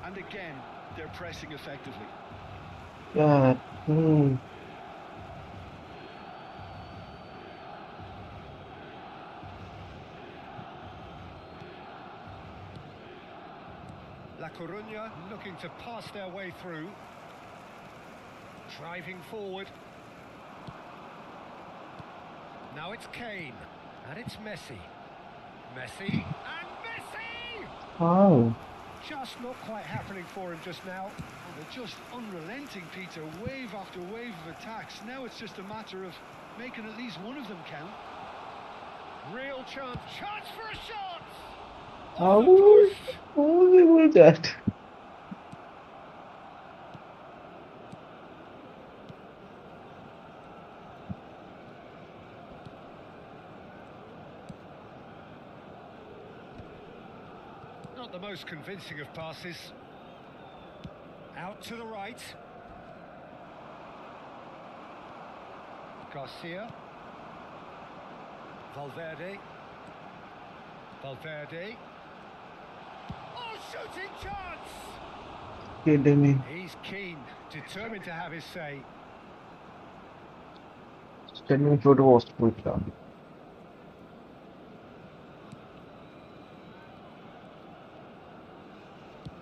And again, they're pressing effectively. Yeah. La Coruña looking to pass their way through. Driving forward. Now it's Kane. And it's Messi. Messi. And Messi! Oh. Just not quite happening for him just now. They're just unrelenting, Peter. Wave after wave of attacks. Now it's just a matter of making at least one of them count. Real chance. Chance for a shot! How was that? Not the most convincing of passes. Out to the right. Garcia. Valverde. Valverde. Oh, shooting chance! Kidding me. He's keen, determined to have his say. Standing for the host pulta.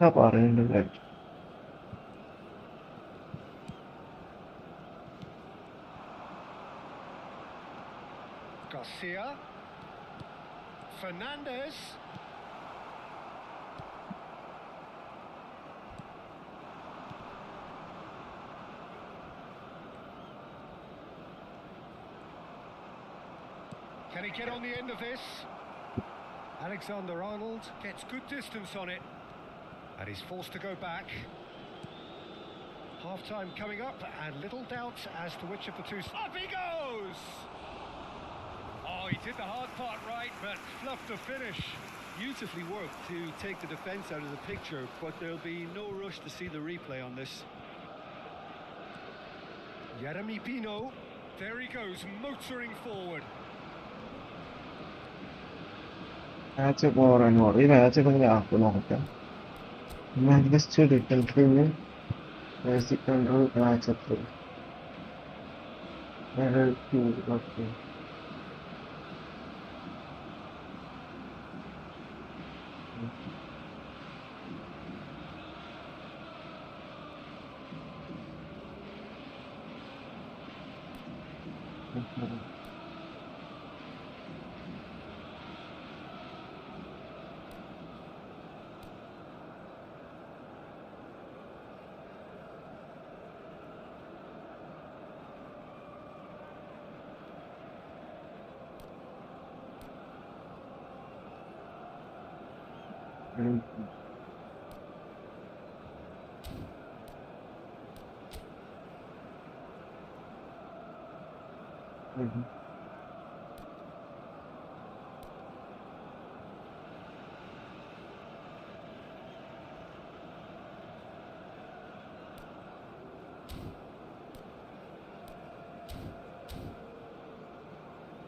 क्या पा रहे हैं लोग? Garcia. Fernandez. Can he get on the end of this? Alexander-Arnold gets good distance on it. And he's forced to go back. Half-time coming up, and little doubt as to which of the two... Up he goes! Oh, he did the hard part right, but fluffed the finish. Beautifully worked to take the defence out of the picture, but there'll be no rush to see the replay on this. Jeremy Pino, there he goes, motoring forward. Match over and more. Match over and after no. Match was still continue. Basic control match up. Error 2. Okay.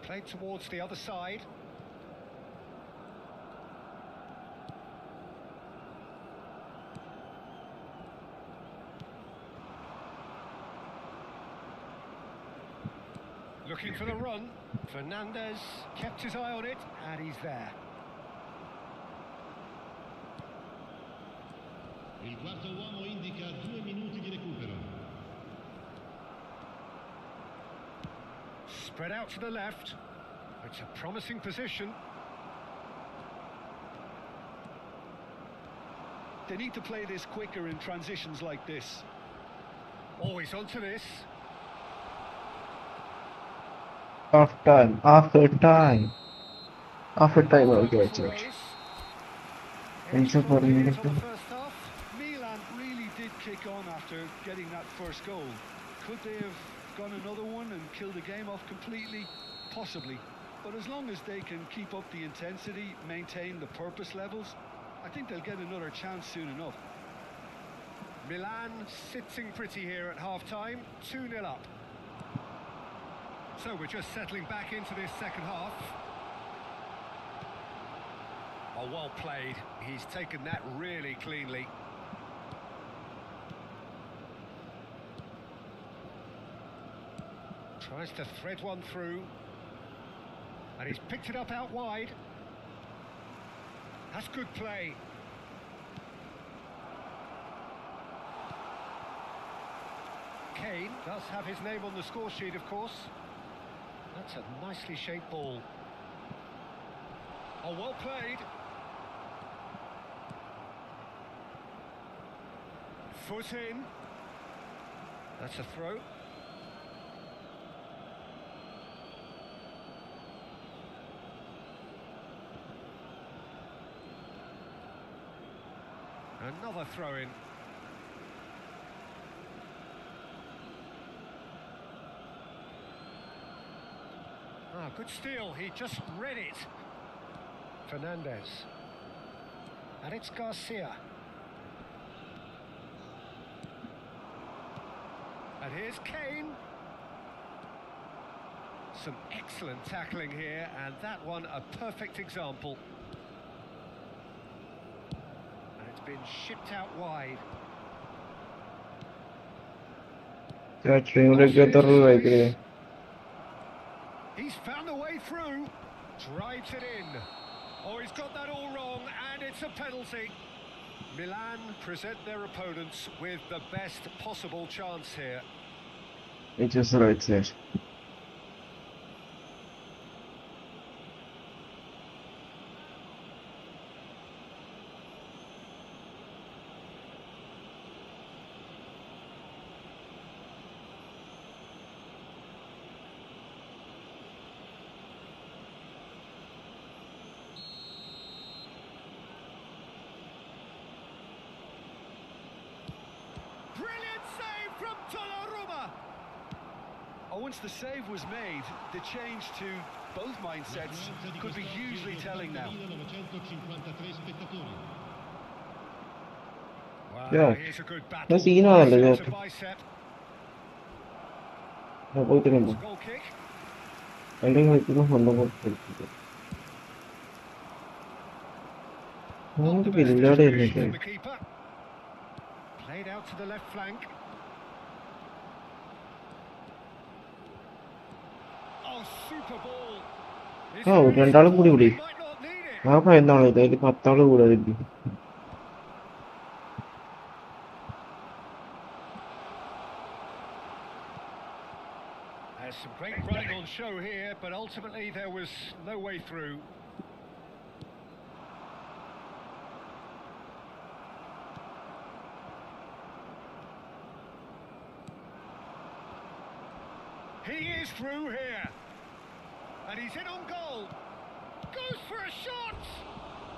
Played towards the other side. Looking for the run. Fernandez kept his eye on it, and he's there. Il quarto uomo indica 2 minuti di recupero. Spread out to the left. It's a promising position. They need to play this quicker in transitions like this. Always onto this. After time. Okay, church. Thanks for On the the first half, Milan really did kick on after getting that first goal. Could they have gone another one and killed the game off completely? Possibly. But as long as they can keep up the intensity, maintain the purpose levels, I think they'll get another chance soon enough. Milan sitting pretty here at half-time, 2-0 up. So we're just settling back into this second half. Oh, well played. He's taken that really cleanly. Tries to thread one through. And he's picked it up out wide. That's good play. Kane does have his name on the score sheet, of course. That's a nicely shaped ball. Oh, well played. Foot in. That's a throw. Another throw in. Ah, good steal. He just read it. Fernandez. And it's Garcia. And here's Kane. Some excellent tackling here, and that one a perfect example. And it's been shipped out wide. He's found a way through. Drives it in. Oh, he's got that all wrong, and it's a penalty. Milan present their opponents with the best possible chance here. It just right there. Once the save was made, the change to both mindsets could be hugely telling now. Yeah, Here's a good battle. that's enough. Bicep to bicep. Goal kick. Not the best distribution from the keeper. Played out to the left flank. Oh, super ball. Oh, രണ്ടാളും കൂടി വിളി. ആ എന്താണ് ഇത്? അതിൽ 10 ആള് കൂടെ കിട്ടി. There's some great running on show here, but ultimately there was no way through. He is through here. And he's in on goal. Goes for a shot.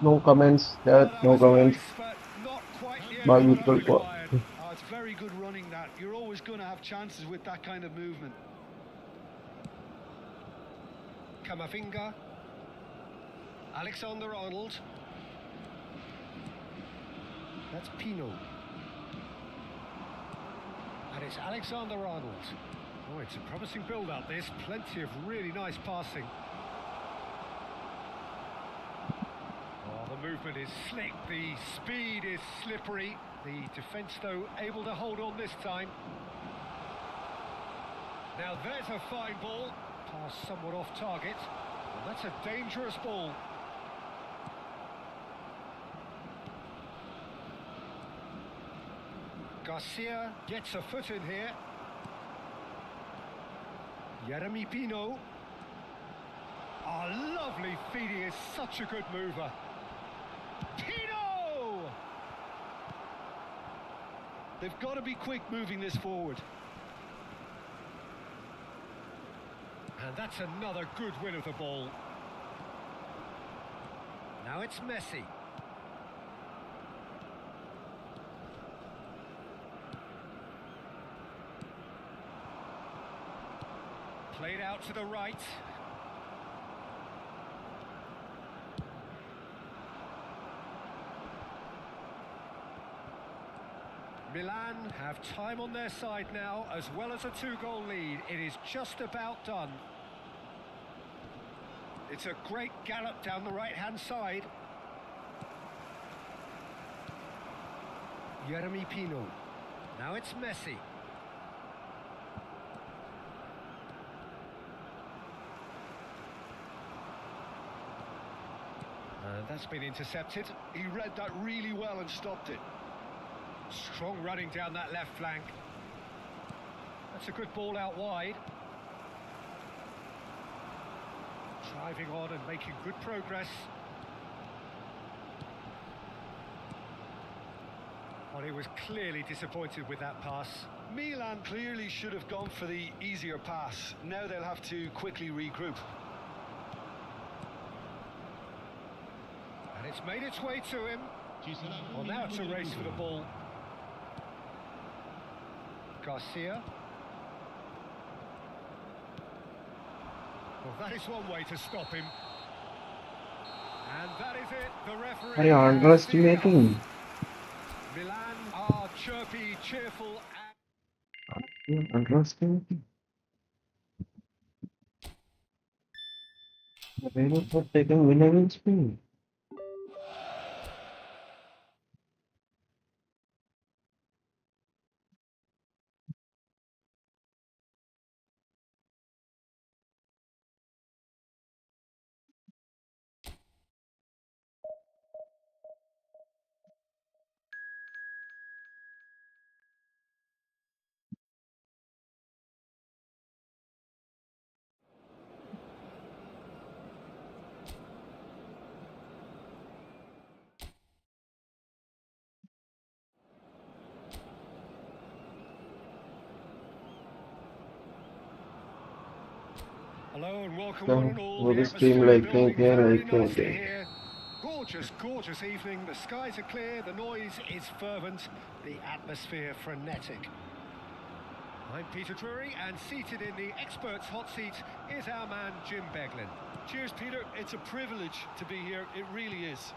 No comments, Dad. No comments. Nice, but not quite the But end you of could what what? required. Oh, it's very good running that. You're always going to have chances with that kind of movement. Kamavinga. Alexander-Arnold. That's Pino. And it's Alexander-Arnold. Oh, it's a promising build-up, this. Plenty of really nice passing. Oh, the movement is slick. The speed is slippery. The defence, though, able to hold on this time. Now, there's a fine ball. Pass somewhat off target. Well, that's a dangerous ball. Garcia gets a foot in here. Jeremy Pino. Oh, lovely feed. He is such a good mover. Pino! They've got to be quick moving this forward. And that's another good win of the ball. Now it's Messi. Played out to the right. Milan have time on their side now, as well as a 2-goal lead. It is just about done. It's a great gallop down the right-hand side. Jeremy Pino. Now it's Messi. That's been intercepted. He read that really well and stopped it. Strong running down that left flank. That's a good ball out wide. Driving on and making good progress. Well, he was clearly disappointed with that pass. Milan clearly should have gone for the easier pass. Now they'll have to quickly regroup. And it's made its way to him. Well, now it's a race for the ball. Garcia. Well, that is one way to stop him. And that is it. The Are you referee has seen it off. underestimating? Milan are chirpy, cheerful, You underestimating? The Raiders have taken winner in Spain. Hello and welcome one So, and all. वो The भी stream atmosphere like building क्या very like nicely क्या here. Gorgeous, gorgeous evening. The skies are clear, the noise is fervent, the atmosphere frenetic. I'm Pedriii, and seated in the experts' hot seat is our man Jim Beglin. Cheers, Peter. It's a privilege to be here. It really is.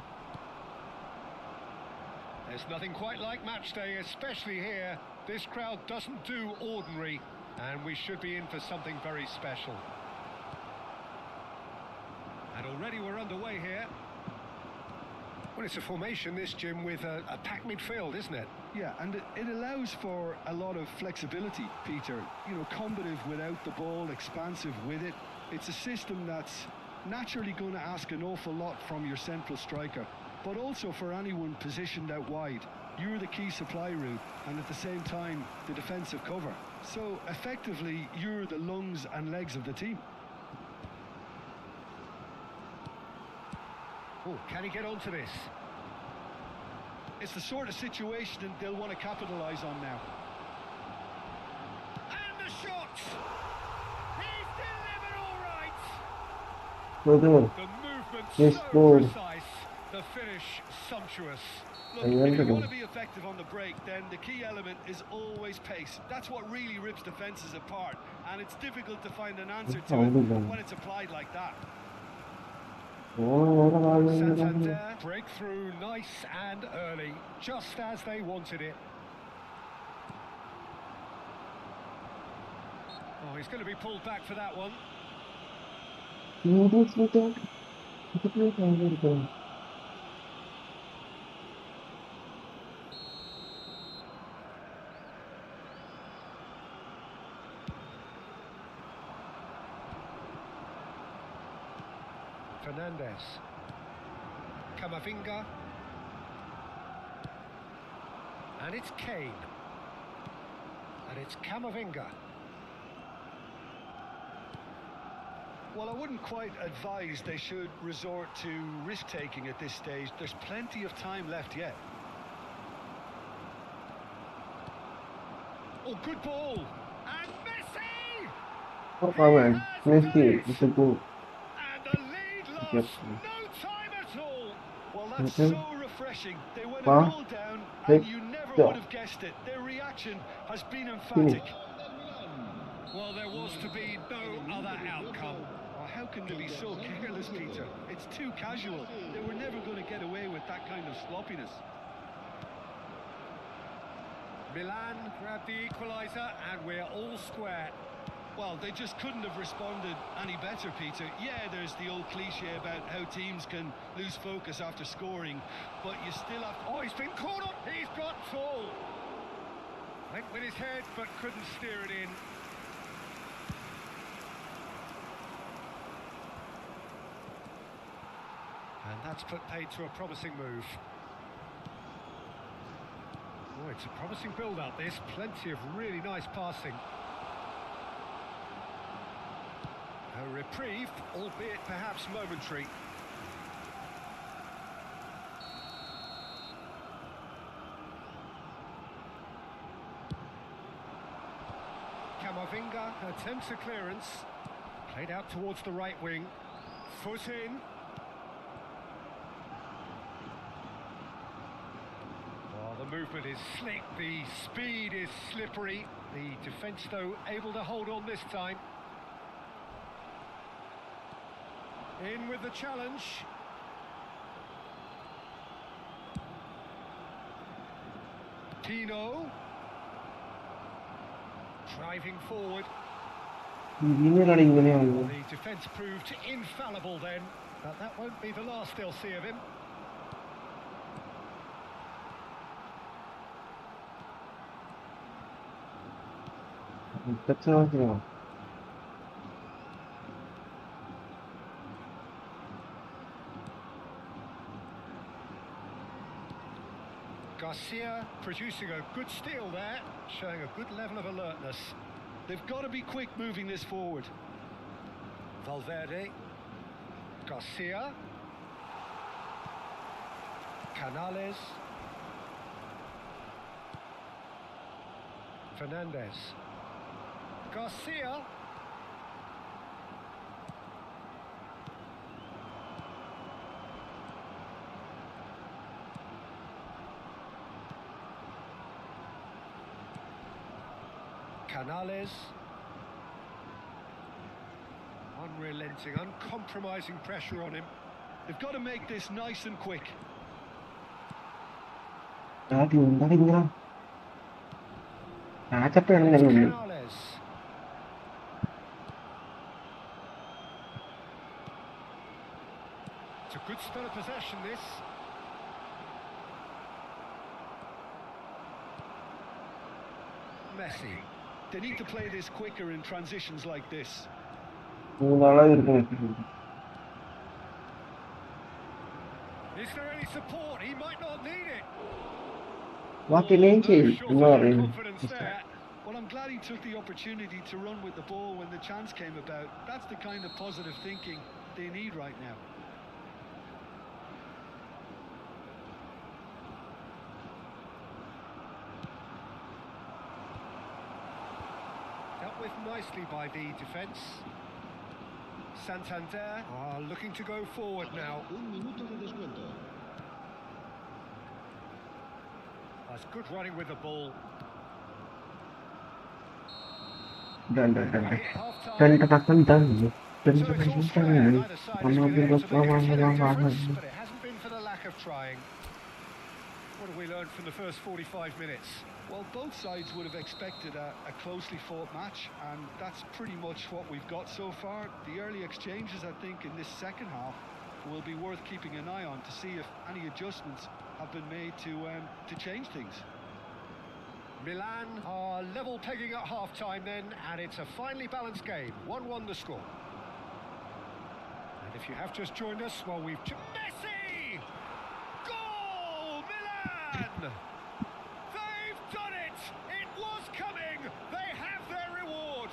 There's nothing quite like match day, especially here. This crowd doesn't do ordinary, and we should be in for something very special. And already we're underway here. Well, it's a formation, this, Jim, with a packed midfield, isn't it? Yeah, and it allows for a lot of flexibility, Peter. You know, combative without the ball, expansive with it. It's a system that's naturally going to ask an awful lot from your central striker, but also for anyone positioned out wide. You're the key supply route, and at the same time, the defensive cover. So, effectively, you're the lungs and legs of the team. Oh, can he get onto this? It's the sort of situation that they'll want to capitalise on now. And the shot! He's delivered all right! So there. The movement Yes, so scored. precise, the finish sumptuous. Look, And if then you the want to goal. be effective on the break, then the key element is always pace. That's what really rips defences apart, and it's difficult to find an answer to it when it's applied like that. Santander, breakthrough nice and early, just as they wanted it. Oh, he's going to be pulled back for that one. Fernandez. Camavinga. And it's Kane. And it's Camavinga. Well, I wouldn't quite advise they should resort to risk-taking at this stage. There's plenty of time left yet. Oh, good ball. And Messi! Oh, man. He has Messi, done it's it! a goal. And the lead lost Yep. no time at all. Well, that's Okay. so refreshing. They went a Wow. goal down, Big and you never job. would have guessed it. Their reaction has been emphatic. Finish. Well, there was to be no other outcome. Well, how can they be so careless, Peter? It's too casual. They were never going to get away with that kind of sloppiness. Milan grabbed the equaliser and we're all square. Well, they just couldn't have responded any better, Peter. Yeah, there's the old cliche about how teams can lose focus after scoring, but you still have... Oh, he's been caught up. He's got tall. Went with his head, but couldn't steer it in. And that's put paid to a promising move. Oh, it's a promising build-up, this. Plenty of really nice passing. A reprieve, albeit perhaps momentary. Camavinga attempts a clearance. Played out towards the right wing. Foot in. Well, the movement is slick, the speed is slippery. The defence, though, able to hold on this time. In with the challenge. Pino. Driving forward. ഇങ്ങനെയാണ് ഇങ്ങനെയാണ് Well, the defence proved infallible then, but that won't be the last they'll see of him. പ്രശ്നമാണ്. Garcia producing a good steal there, showing a good level of alertness. They've got to be quick moving this forward. Valverde. Garcia. Canales. Fernandez. Garcia. Canales. Unrelenting, uncompromising pressure on him. They've got to make this nice and quick. ആദ്യം എന്താണ് ഇങ്ങനെ ആച്ചപ്പഴാണ് ഞാൻ ഉള്ളു. Canales. It's a good spell of possession, this. Messi. They need to play this quicker in transitions like this. മൂന്നാളെ ഇരിക്കുന്നു. Is there any support? He might not need it. ബാക്കിയും ചെയ്യും എന്ന് പറയുന്നു. Confidence there. Well, I'm glad he took the opportunity to run with the ball when the chance came about. That's the kind of positive thinking they need right now. Dealt with nicely by the defence. Santander are looking to go forward now. Un minuto de descuento. That's good running with the ball. രണ്ട് Hit half-time. രണ്ട് പക്കം തന്നെ. So it's all square. Neither side has been able to make a difference, but it hasn't been for the lack of trying. What have we learned from the first 45 minutes? Well, both sides would have expected a closely fought match, and that's pretty much what we've got so far. The early exchanges, I think, in this second half will be worth keeping an eye on to see if any adjustments have been made to change things. Milan are level pegging at half-time then, and it's a finely balanced game. 1-1 the score. And if you have just joined us, well, we've... Messi! Goal! Milan! They've done it! It was coming! They have their reward!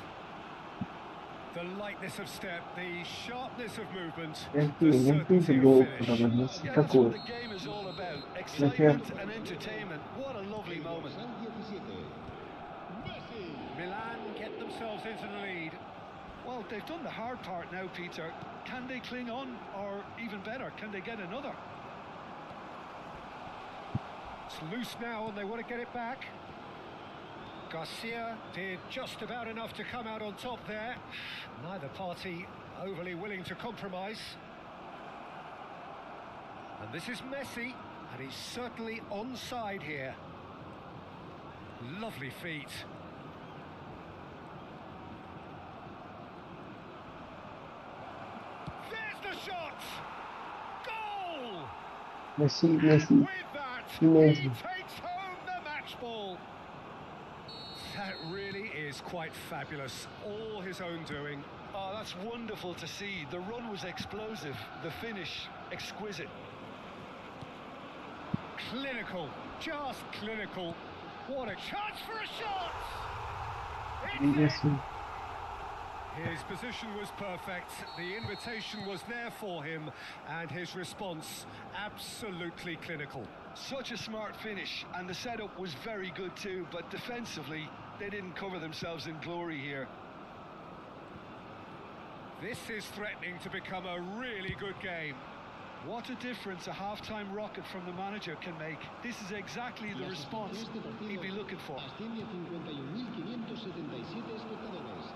The lightness of step, the sharpness of movement, the certainty of finish. Yeah, that's what the game is all about. Excitement and entertainment. What a lovely moment. Al 17. Messi. Milan get themselves into the lead. Well, they've done the hard part now, Peter. Can they cling on, or even better, can they get another? It's loose now and they want to get it back. Garcia did just about enough to come out on top there. Neither party overly willing to compromise. And this is Messi, and he's certainly onside here. Lovely feet. There's the shot! Goal! Messi And Messi with that, Messi. he takes home the match ball. That really is quite fabulous. All his own doing. Oh, that's wonderful to see. The run was explosive, the finish exquisite. Clinical, just clinical. What a chance for a shot! Messi His position was perfect, the invitation was there for him, and his response absolutely clinical. Such a smart finish, and the setup was very good too, but defensively, they didn't cover themselves in glory here. This is threatening to become a really good game. What a difference a half-time rocket from the manager can make. This is exactly the response he'd be looking for. Asciende a 51.577 espectadores.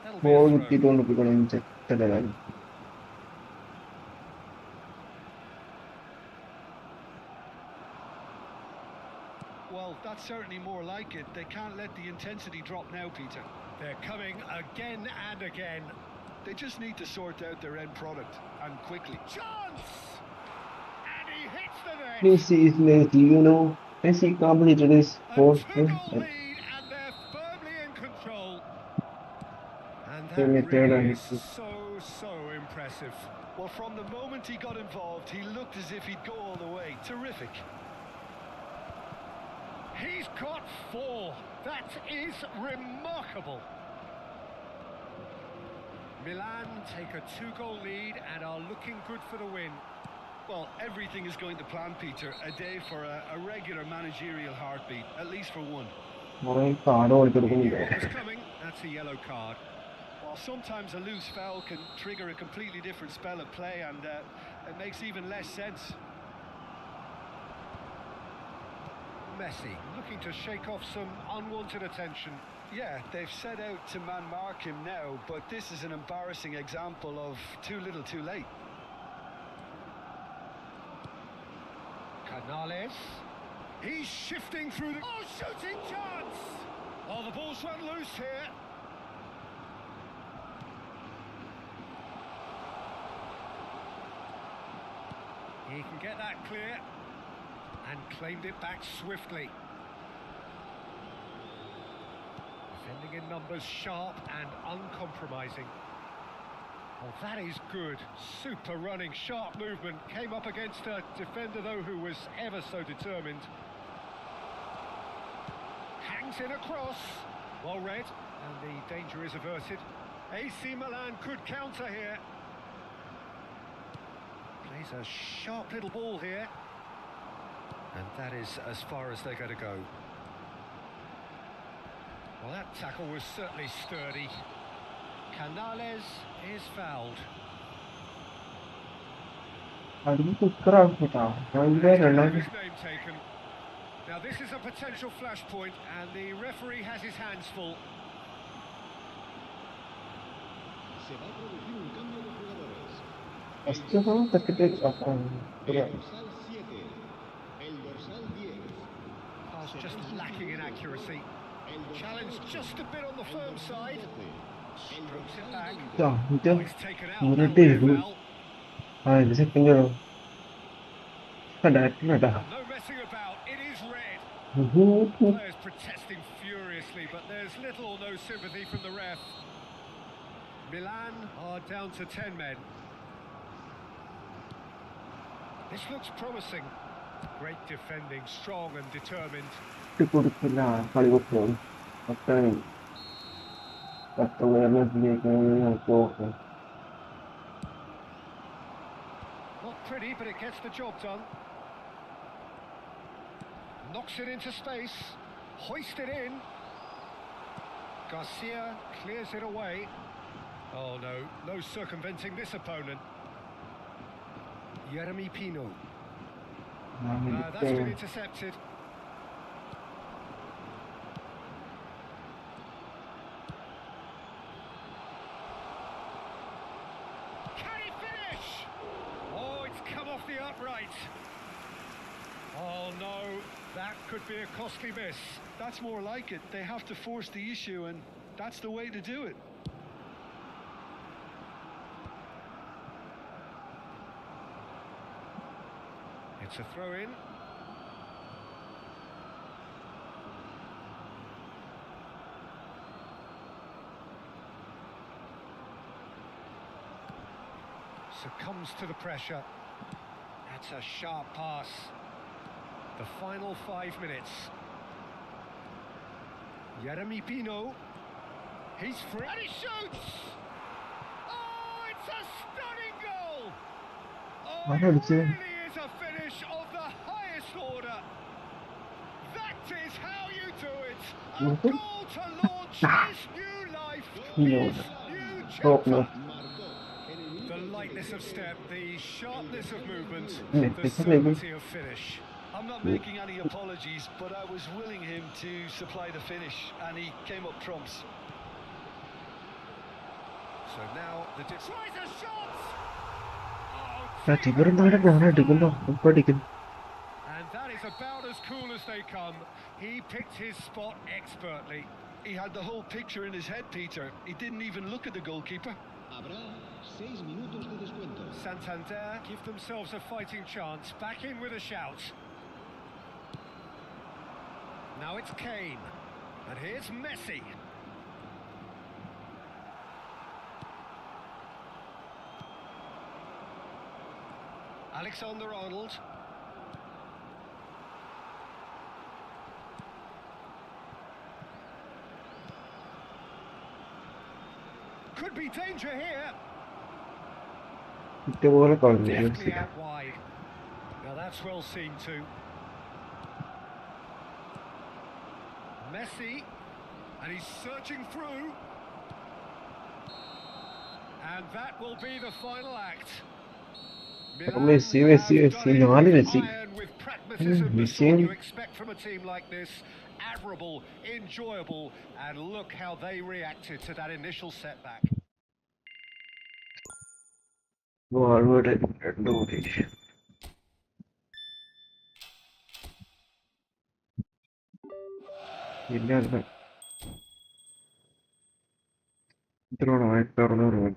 That'll be ball a throw. കിട്ടിക്കൊണ്ട് പോയിക്കണം ചെറ്റലാണ്. Well, that's That's certainly more like it. They can't let the intensity drop now, Peter. They're coming again and again. They just need to sort out their end product, and quickly. Chance! And he hits the net. Messi is lazy, you know. Messi completed his A fourth two-goal lead, and they're firmly in control. And that limited really and is so impressive. Well, from the moment he got involved, he looked as if he'd go all the way. Terrific. He's got 4. That is remarkable. Milan take a 2-goal lead and are looking good for the win. Well, everything is going to plan, Peter. A day for a regular managerial heartbeat, at least for one. He knew what was coming. That's a yellow card. Well, sometimes a loose foul can trigger a completely different spell of play, and it makes even less sense. Messi looking to shake off some unwanted attention. Yeah, they've set out to man-mark him now, but this is an embarrassing example of too little too late. Canales. He's shifting through the... Oh, shooting chance! Oh, the ball's run loose here. He can get that clear and claimed it back swiftly. Defending in numbers, sharp and uncompromising. Oh, that is good. Super running, sharp movement. Came up against a defender, though, who was ever so determined. Hangs in across. Well read, and the danger is averted. AC Milan could counter here. Plays a sharp little ball here. And that is as far as they're going to go. Well, that tackle was certainly sturdy. Canales is fouled. His name taken. Now this is a potential flashpoint, and the referee has his hands full. Se va a producir un cambio de jugadores. Este El dorsal 7, el dorsal 10. Pass just lacking in accuracy. Challenge just a bit on the firm side. Strokes it back. Oh, he's taken out. That'll be a foul. No messing about. It is red. Players protesting furiously, but there's little or no sympathy from the ref. Milan are down to 10 men. This looks promising. Great defending, strong and determined. Not pretty, but it gets the job done. Knocks it into space. Hoisted in. Garcia clears it away. Oh no circumventing this opponent. Jeremy Pino. That's been intercepted. Can he finish? Oh, it's come off the upright. Oh no, that could be a costly miss. That's more like it. They have to force the issue, and that's the way to do it. It's a throw-in. Succumbs to the pressure. That's a sharp pass. The final 5 minutes. Jeremy Pino. He's free. And he shoots! Oh, it's a stunning goal! Oh, it really is a finish of the highest order. That is how you do it. A goal to launch this new life, this new chapter. The lightness of step, the sharpness of movement, the certainty of finish. I'm not making any apologies, but I was willing him to supply the finish, and he came up trumps. So now the tries a shot. Oh, and that is a about as cool as they come. He picked his spot expertly. He had the whole picture in his head, Peter. He didn't even look at the goalkeeper. Habrá 6 minutos de descuento. Santander give themselves a fighting chance. Back in with a shout. Now it's Kane. And here's Messi. Alexander-Arnold. Could be danger here. ഇതുപോലെ കളഞ്ഞു Definitely out wide. Now that's well seen too. Messi. And he's searching through. And that will be the final act. Messi, Messi, Messi, നാല് Messi. Messi. You expect from a team like this. Admirable, enjoyable, and look how they reacted to that initial setback. Forward രണ്ട് കൂടി. ഇല്ല ഇത്ര 1600.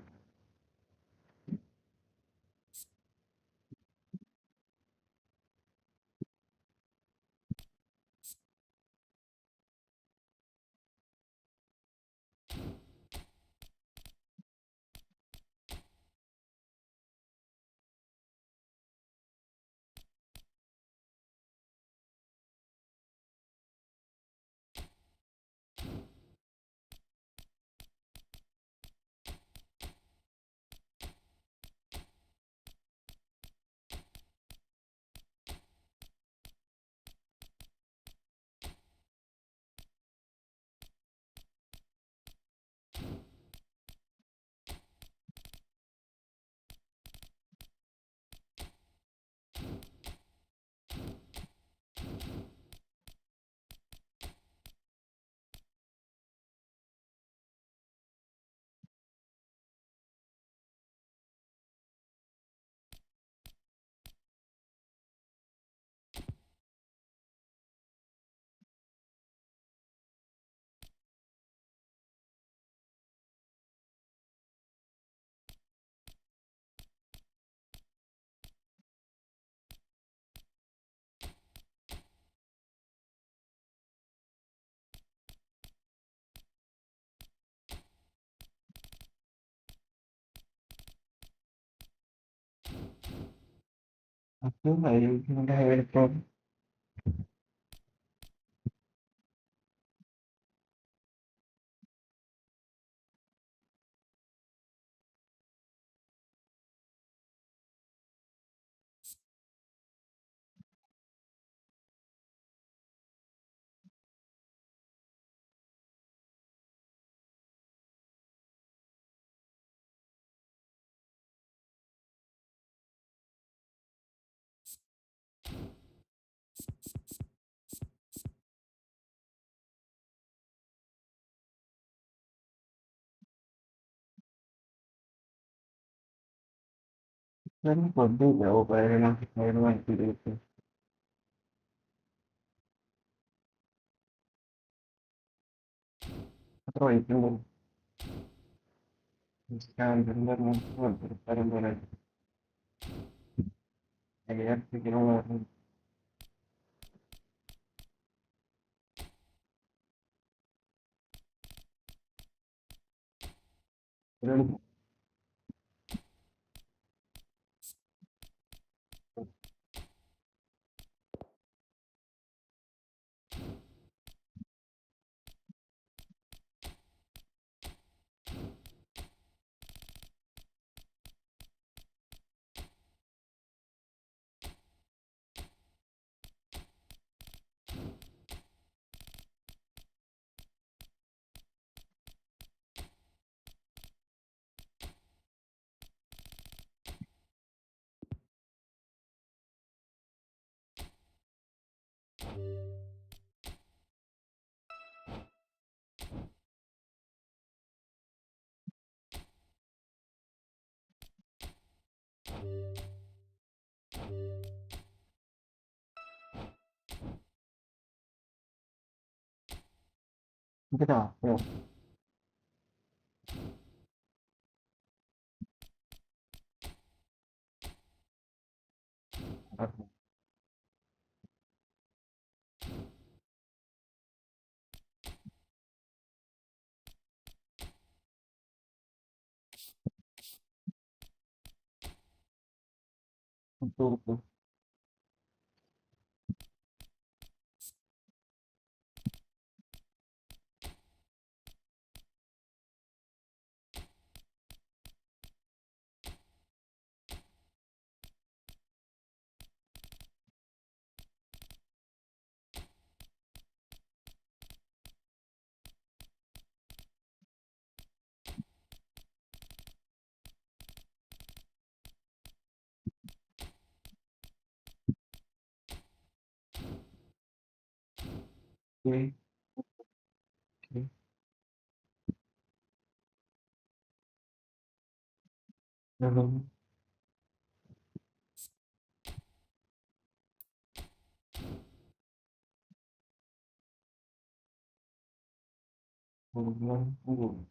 അപ്പോൾ ആയിരിക്കും എളുപ്പം. Then കുഴപ്പമില്ല. ഓ പതിനെണ്ണം വാങ്ങിച്ചിട്ട് അത്ര വൈകുമ്പോൾ പരം പോലെ വിചാരിച്ചിരിക്കണോ. Cái nào? Không. Không, không. Ok, ok. Nó không. Không, không, không.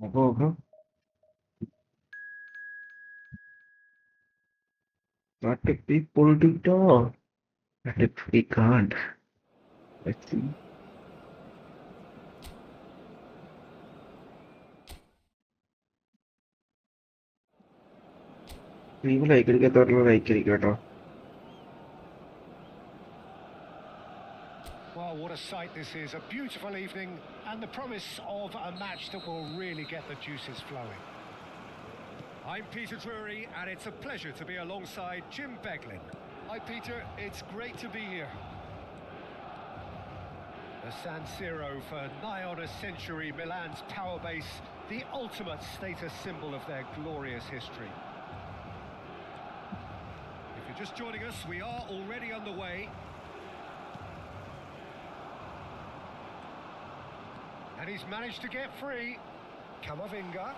Không, không, không. What the people do đó? What if we can't? Let's see. Ni like cricket. Well, what a sight this is. A beautiful evening and the promise of a match that will really get the juices flowing. I'm Pedriii, and it's a pleasure to be alongside Jim Beglin. Hi, Peter. It's great to be here. The San Siro for nigh on a century, Milan's power base, the ultimate status symbol of their glorious history. If you're just joining us, we are already underway. And he's managed to get free. Camavinga.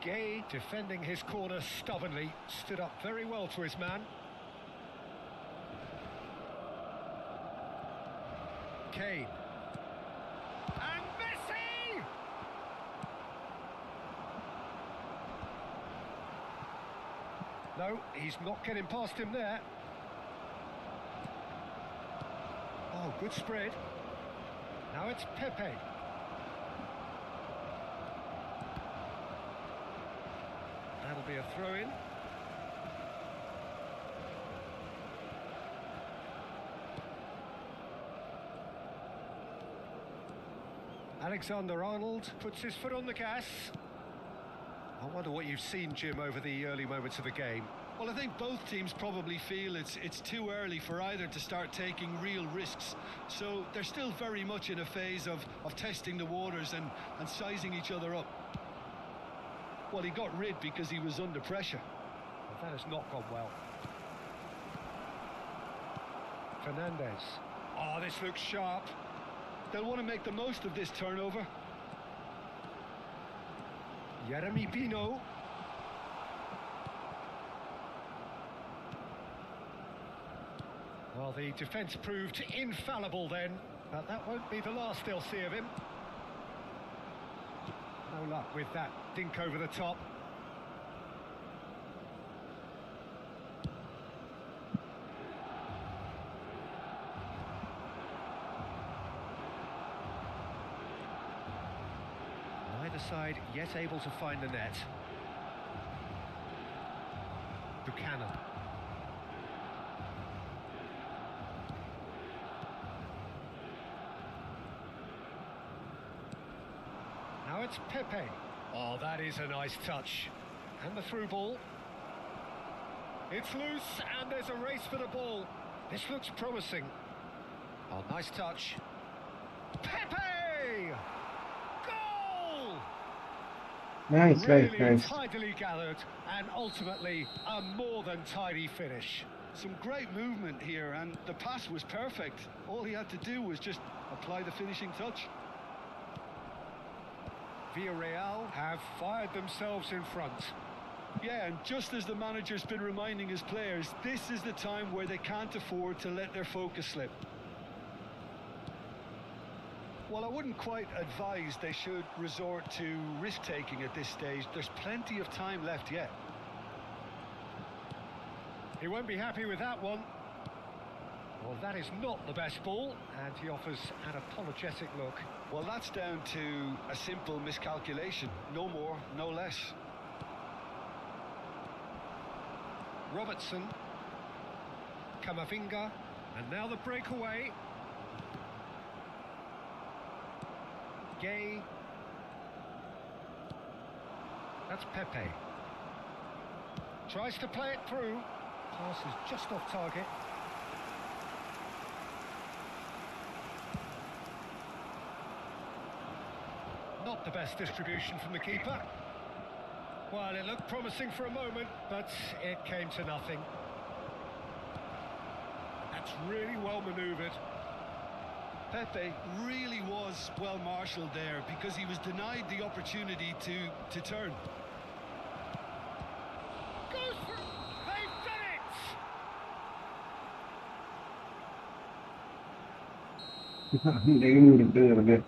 Gay defending his corner stubbornly, stood up very well to his man. Kane. And Messi! No, he's not getting past him there. Oh, good spread. Now it's Pepe. That'll be a throw-in. Alexander-Arnold puts his foot on the gas. I wonder what you've seen, Jim, over the early moments of the game. Well, I think both teams probably feel it's too early for either to start taking real risks. So they're still very much in a phase of testing the waters and sizing each other up. Well, he got rid because he was under pressure. Well, that has not gone well. Fernandez. Oh, this looks sharp. They'll want to make the most of this turnover. Jeremy Pino. Well, the defence proved infallible then, but that won't be the last they'll see of him. No luck with that dink over the top. Neither side yet able to find the net. Buchanan. Now it's Pepe. Oh, that is a nice touch. And the through ball. It's loose, and there's a race for the ball. This looks promising. Oh, nice touch. Pepe! Goal! Nice, Really nice. tidily gathered, and ultimately a more than tidy finish. Some great movement here, and the pass was perfect. All he had to do was just apply the finishing touch. Villarreal have fired themselves in front. Yeah, and just as the manager's been reminding his players, this is the time where they can't afford to let their focus slip. Well, I wouldn't quite advise they should resort to risk-taking at this stage. There's plenty of time left yet. He won't be happy with that one. Well, that is not the best ball, and he offers an apologetic look. Well, that's down to a simple miscalculation. No more, no less. Robertson, Camavinga, and now the breakaway. Gay. That's Pepe. Tries to play it through. Pass is just off target. Not the best distribution from the keeper. Well, it looked promising for a moment, but it came to nothing. That's really well manoeuvred. Pepe really was well marshalled there because he was denied the opportunity to turn. Goes through! They've done it!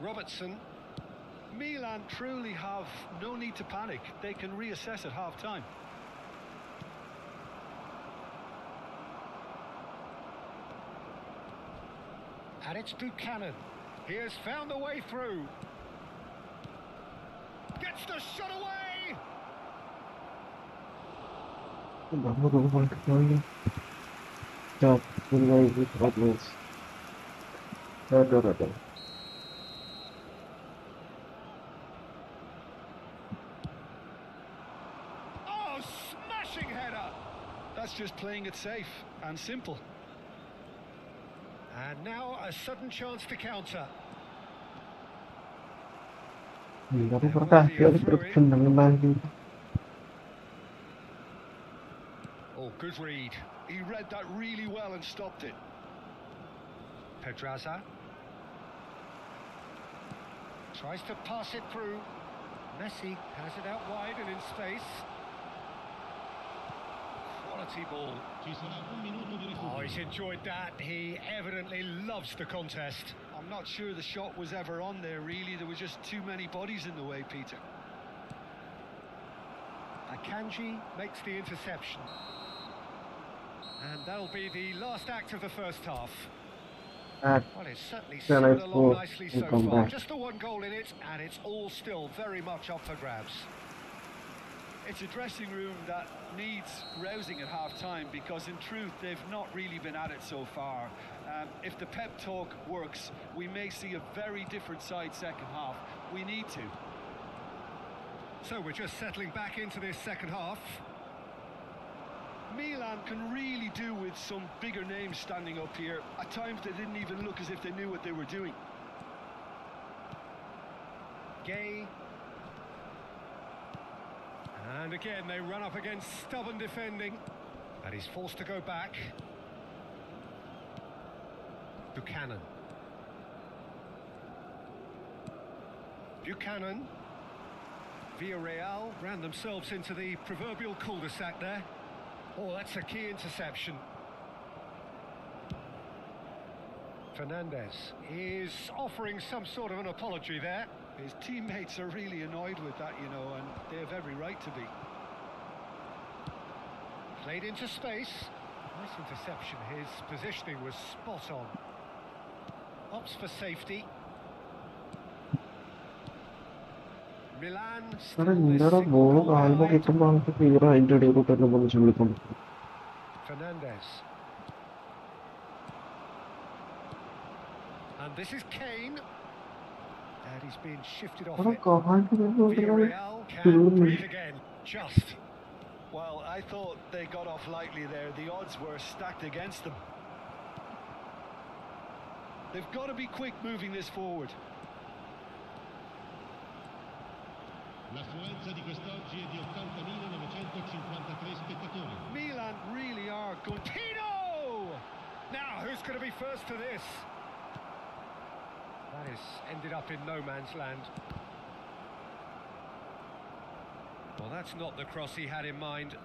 Robertson. Milan truly have no need to panic. They can reassess at half-time. And it's Buchanan. He has found a way through. Gets the shot away! Oh, smashing header! That's just playing it safe and simple. And now a sudden chance to counter. Oh, good read. He read that really well and stopped it. Pedriii tries to pass it through. Messi has it out wide and in space. Quality ball. Ci sarà un minuto di Oh, recupero. he's enjoyed that. He evidently loves the contest. I'm not sure the shot was ever on there, really. There was just too many bodies in the way, Peter. Akanji makes the interception. And that'll be the last act of the first half. Well, it's certainly simmered along nicely so far. Just the one goal in it, and it's all still very much up for grabs. It's a dressing room that needs rousing at half-time because, in truth, they've not really been at it so far. If the pep talk works, we may see a very different side second half. We need to. So we're just settling back into this second half. Milan can really do with some bigger names standing up here. At times they didn't even look as if they knew what they were doing. Gay. And again they run up against stubborn defending. And he's forced to go back. Buchanan. Buchanan. Villarreal ran themselves into the proverbial cul-de-sac there. Oh, that's a key interception. Fernandez is offering some sort of an apology there. His teammates are really annoyed with that, you know, and they have every right to be. Played into space. Nice interception. His positioning was spot on. Opts for safety. Milan still this single goal behind. Fernandez. And this is Kane. And he's been shifted off it. Villarreal can breathe again. Just. Well, I thought they got off lightly there. The odds were stacked against them. They've got to be quick moving this forward. L'affluenza di quest'oggi è di 80.953 spettatori. Milan really are going. Tino! Now, who's going to be first to this? That is ended up in no man's land. Well, that's not the cross he had in mind.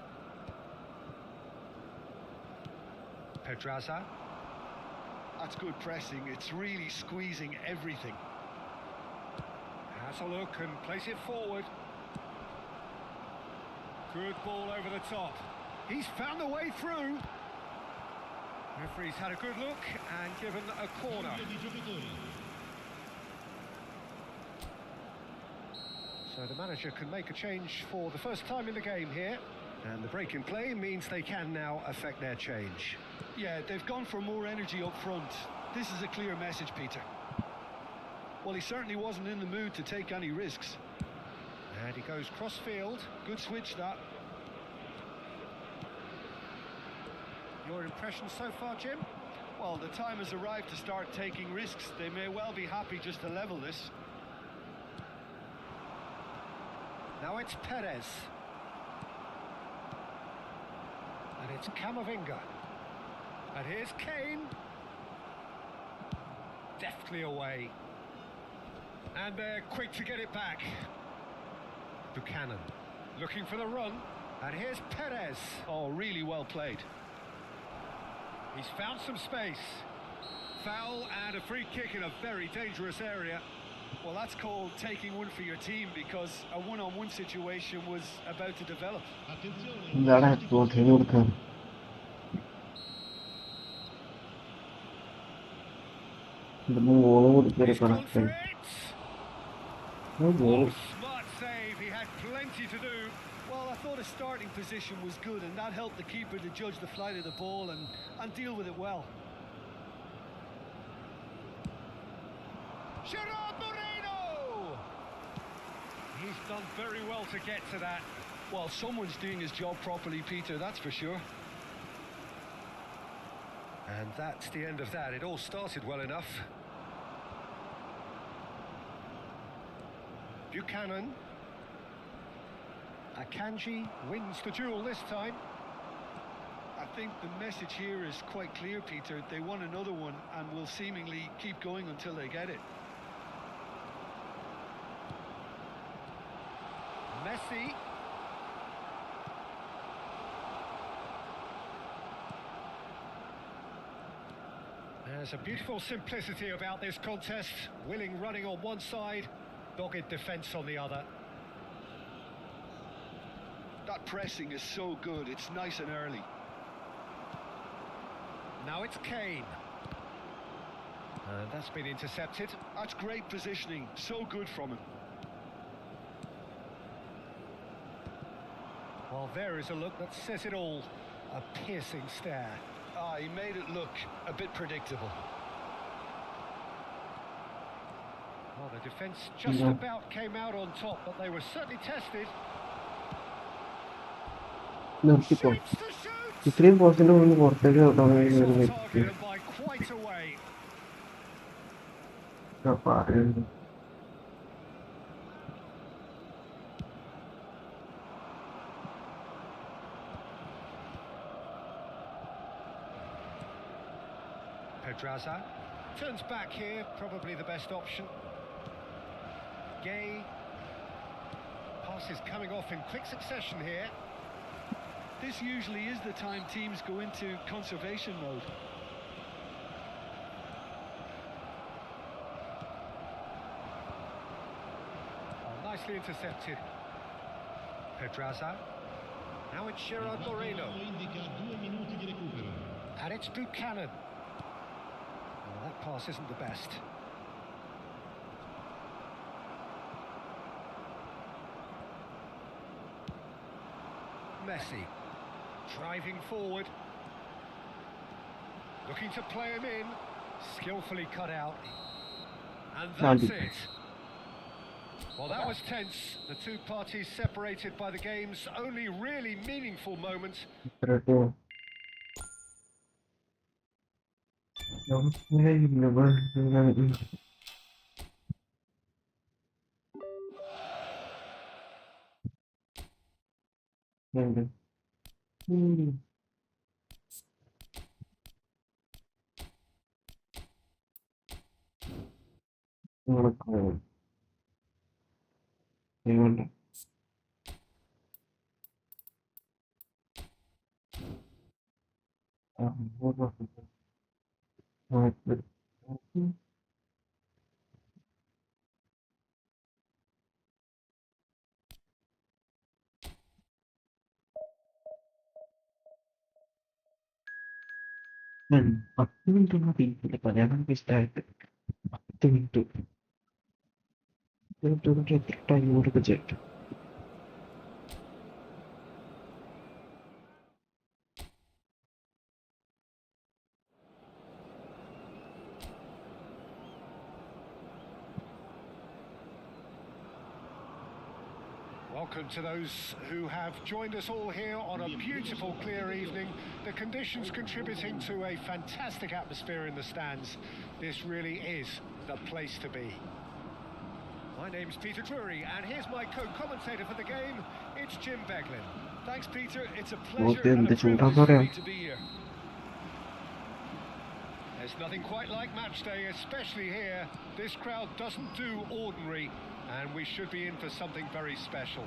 Pedriii. That's good pressing. It's really squeezing everything. Has a look and plays it forward. Good ball over the top. He's found a way through. Referee's had a good look and given a corner. So the manager can make a change for the first time in the game here. And the break in play means they can now affect their change. Yeah, they've gone for more energy up front. This is a clear message, Peter. Well, he certainly wasn't in the mood to take any risks. And he goes cross-field. Good switch, that. Your impression so far, Jim? Well, the time has arrived to start taking risks. They may well be happy just to level this. Now it's Perez. And it's Camavinga. And here's Kane. Deftly away. And they're quick to get it back. Buchanan looking for the run. And here's Perez. Oh, really well played. He's found some space. Foul and a free kick in a very dangerous area. Well, that's called taking one for your team, because a one-on-one situation was about to develop. ഇതാണ് protein കൊടുക്കുക. ഇതിന് goal He's കൊടുക്കാൻ gone for it. Goal Oh, smart save. He had plenty to do. Well, I thought his starting position was good, and that helped the keeper to judge the flight of the ball and deal with it well. Gerard Moreno! He's done very well to get to that. Well, someone's doing his job properly, Peter, that's for sure. And that's the end of that. It all started well enough. Buchanan. Akanji wins the duel this time. I think the message here is quite clear, Peter. They want another one and will seemingly keep going until they get it. Messi. There's a beautiful simplicity about this contest. Willing running on one side, dogged defence on the other. That pressing is so good, it's nice and early. Now it's Kane. And that's been intercepted. That's great positioning, so good from him. Well, there is a look that says it all. A piercing stare. Ah, he made it look a bit predictable. Well, the defence just about came out on top, but they were certainly tested. നിർത്തിക്കോ. Shoots to shoot! ഇത്രയും പോസ്റ്റിന്റെ മുന്നിൽ പുറത്തേക്ക് വിടാൻ വേണ്ടി ഒരു Off വ്യക്തി target and by quite a way. പറയുന്നു. Pedriii turns back here, probably the best option. Gay. Pass is coming off in quick succession here. This usually is the time teams go into conservation mode. Oh, nicely intercepted. Pedriii. Now it's Gerard Moreno. And it's Buchanan. Well, that pass isn't the best. Messi. Driving forward. Looking to play him in. Skillfully cut out. And that's it. Well, that was tense. The two parties separated by the game's only really meaningful moment. ഇത്രയൊക്കെ നമുക്ക് നടക്കുന്നത് അതുകൊണ്ട് ഞാൻ 10 മിനിറ്റുള്ള ടീമിന്റെ കല്യാണം ഇഷ്ടമായിട്ട് 10 minute എത്ര time കൊടുക്കുക ചേട്ടൻ. Welcome to those who have joined us all here on a beautiful, clear evening. The conditions contributing to a fantastic atmosphere in the stands. This really is the place to be. My name's Pedriii, and here's my co-commentator for the game. It's Jim Beglin. Thanks, Peter. It's a pleasure Okay, and a the privilege children for are me to be here. There's nothing quite like match day, especially here. This crowd doesn't do ordinary, and we should be in for something very special.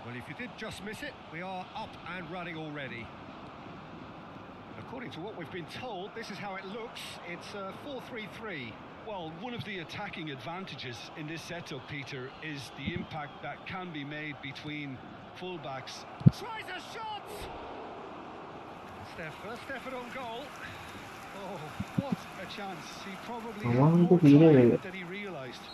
Well, if you did just miss it, we are up and running already. According to what we've been told, this is how it looks. It's 4-3-3. Well, one of the attacking advantages in this setup, Peter, is the impact that can be made between fullbacks. Tries a shot! It's their first effort on goal. Oh, what a chance. He probably I had want more to be time there. than he realised.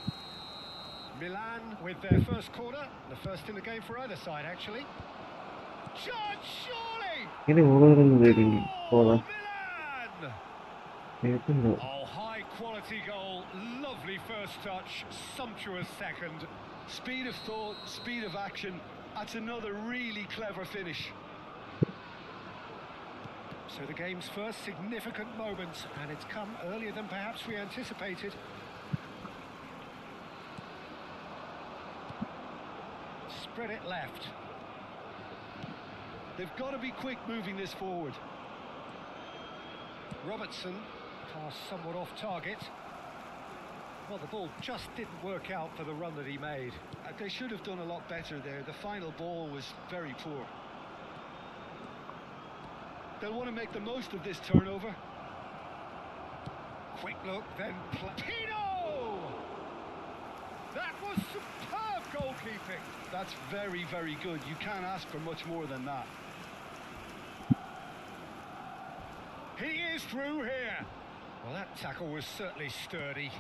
Milan with their first corner. The first in the game for either side, actually. Shot, surely! ഇങ്ങനെ ഓരോന്നും വരുന്നു Oh, പോകാം Milan! കേൾക്കുന്നു. Oh, high quality goal. Lovely first touch. Sumptuous second. Speed of thought, speed of action. That's another really clever finish. So the game's first significant moment, and it's come earlier than perhaps we anticipated. Spread it left. They've got to be quick moving this forward. Robertson, pass somewhat off target. Well, the ball just didn't work out for the run that he made. They should have done a lot better there. The final ball was very poor. They'll want to make the most of this turnover. Quick look, then Pino! That was superb goalkeeping. That's very, very good. You can't ask for much more than that. He is through here. Well, that tackle was certainly sturdy.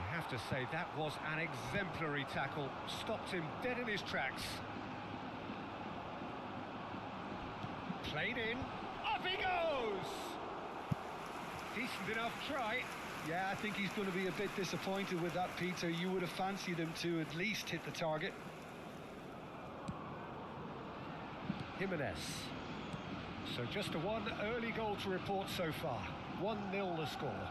I have to say, that was an exemplary tackle. Stopped him dead in his tracks. Played in. Up he goes! Decent enough try. Yeah, I think he's going to be a bit disappointed with that, Peter. You would have fancied him to at least hit the target. Jimenez. So just a one early goal to report so far. 1-0 the score.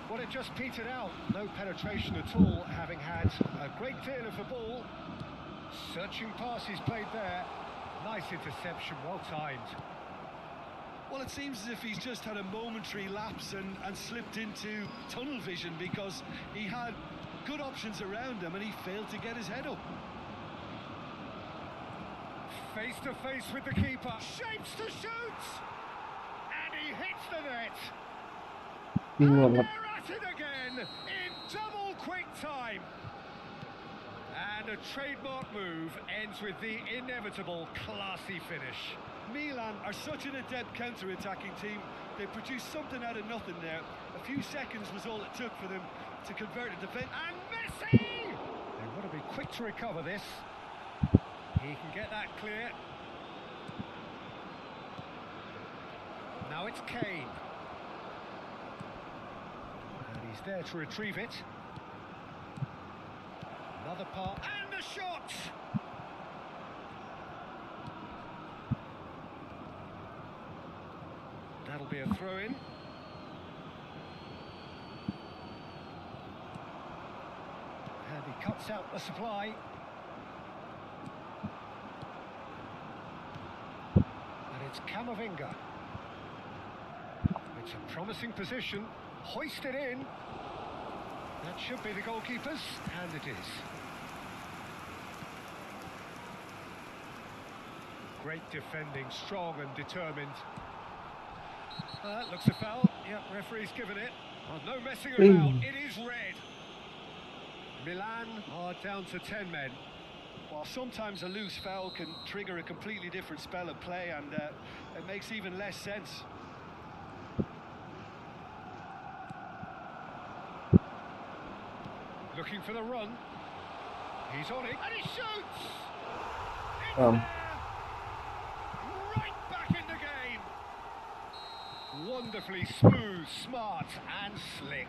Well, it just petered out. No penetration at all, having had a great deal of the ball. Searching passes played there. Nice interception, well timed. Well, it seems as if he's just had a momentary lapse and slipped into tunnel vision, because he had good options around him and he failed to get his head up. Face to face with the keeper. Shapes to shoot! And he hits the net. And they're at it again in double quick time. And a trademark move ends with the inevitable classy finish. Milan are such an adept counter-attacking team. They produced something out of nothing there. A few seconds was all it took for them to convert a defence. And Messi! They want to be quick to recover this. He can get that clear. Now it's Kane. And he's there to retrieve it. Another part. And the shot! That'll be a throw-in. And he cuts out the supply. And It's Camavinga. It's a promising position. Hoisted in. That should be the goalkeeper's, and it is. Great defending, strong and determined. That looks a foul. Yep, referee's given it. Oh, no messing about. It is red. Milan are down to 10 men. Well, sometimes a loose foul can trigger a completely different spell of play, and it makes even less sense. Looking for the run. He's on it, and he shoots! It's Um. there! Right back in the game! Wonderfully smooth, smart and slick.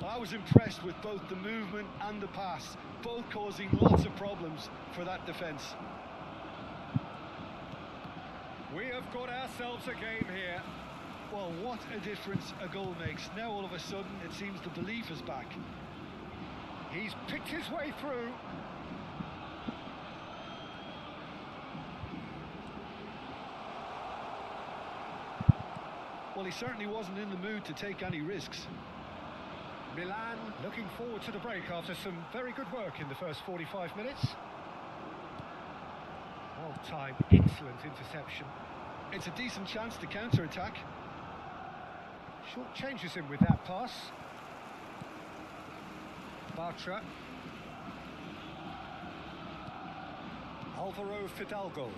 Well, I was impressed with both the movement and the pass, both causing lots of problems for that defence. We have got ourselves a game here. Well, what a difference a goal makes. Now all of a sudden it seems the belief is back. He's picked his way through. Well, he certainly wasn't in the mood to take any risks. Milan looking forward to the break after some very good work in the first 45 minutes. Well timed, excellent interception. It's a decent chance to counter-attack. Short changes him with that pass. Bartra. Alvaro Fidalgo.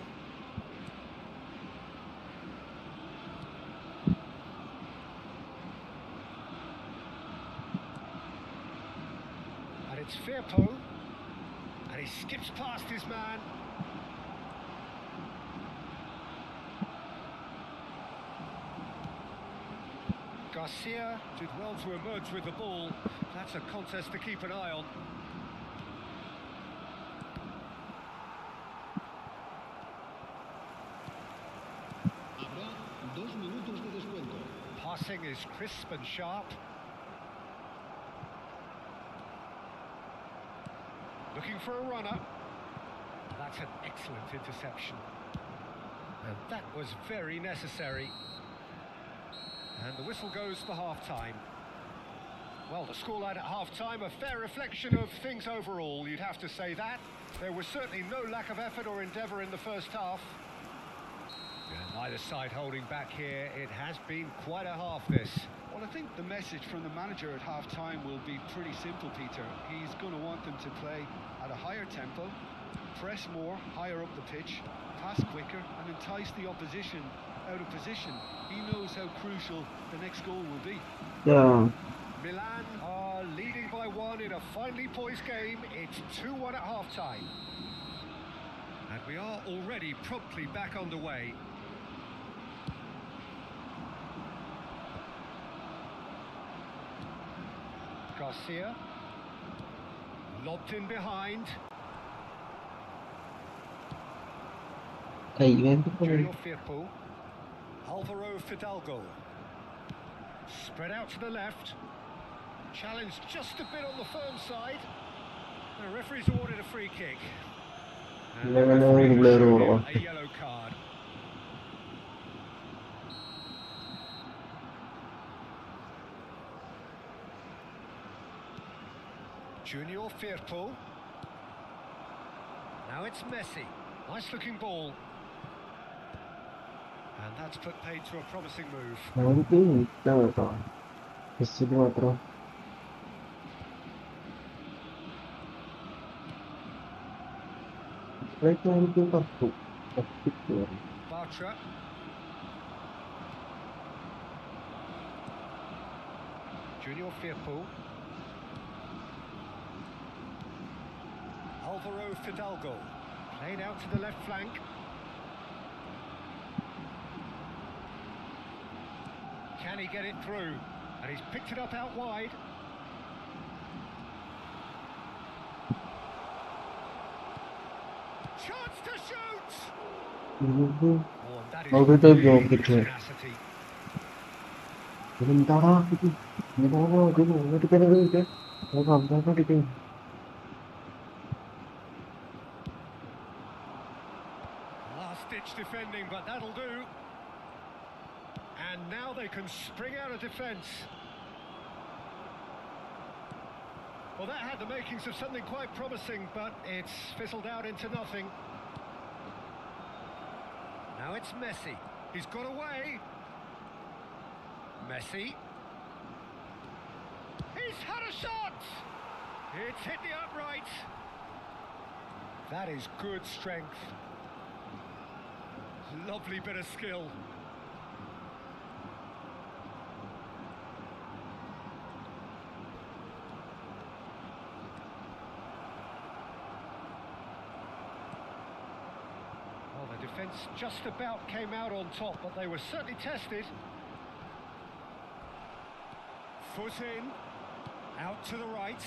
And it's Firpo. And he skips past his man. Garcia did well to emerge with the ball. That's a contest to keep an eye on. Habrá 2 minutos de descuento. Passing is crisp and sharp. Looking for a runner. That's an excellent interception. And that was very necessary. And the whistle goes for half-time. Well, the scoreline at half-time, a fair reflection of things overall, you'd have to say that. There was certainly no lack of effort or endeavour in the first half. And neither side holding back here. It has been quite a half, this. Well, I think the message from the manager at half-time will be pretty simple, Peter. He's going to want them to play at a higher tempo, press more, higher up the pitch, pass quicker, and entice the opposition out of position. He knows how crucial the next goal will be. Yeah. Milan are leading by 1 in a finely poised game. It's 2-1 at half-time. And we are already promptly back underway. Garcia. Lobbed in behind. Junior Firpo. Alvaro Fidalgo. Spread out to the left. Challenged just a bit on the firm side. The referee's awarded a free kick. And the referee has shown him a yellow card. Junior Firpo. Now it's Messi. Nice looking ball. And that's put paid to a promising move. Bartra. Junior Firpo. Alvaro Fidalgo. Played out to the left flank. Can he get it through? And he's picked it up out wide. Chance to shoot! Oh, that is really tenacity. Last-ditch defending, but that'll do. And now they can spring out of defence. Well, that had the makings of something quite promising, but it's fizzled out into nothing. Now it's Messi. He's got away. Messi. He's had a shot! It's hit the upright. That is good strength. Lovely bit of skill. Well, the defence just about came out on top, but they were certainly tested. Foot in, out to the right.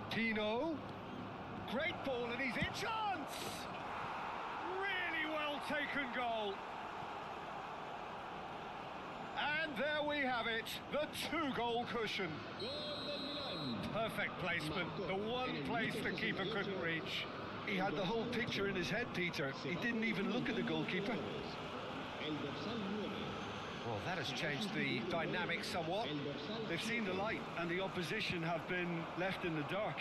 Tino, great ball and he's in chance! Really well taken goal. And there we have it, the 2-goal cushion. Perfect placement, the one place the keeper couldn't reach. He had the whole picture in his head, Peter. He didn't even look at the goalkeeper. Well, that has changed the dynamic somewhat. They've seen the light and the opposition have been left in the dark.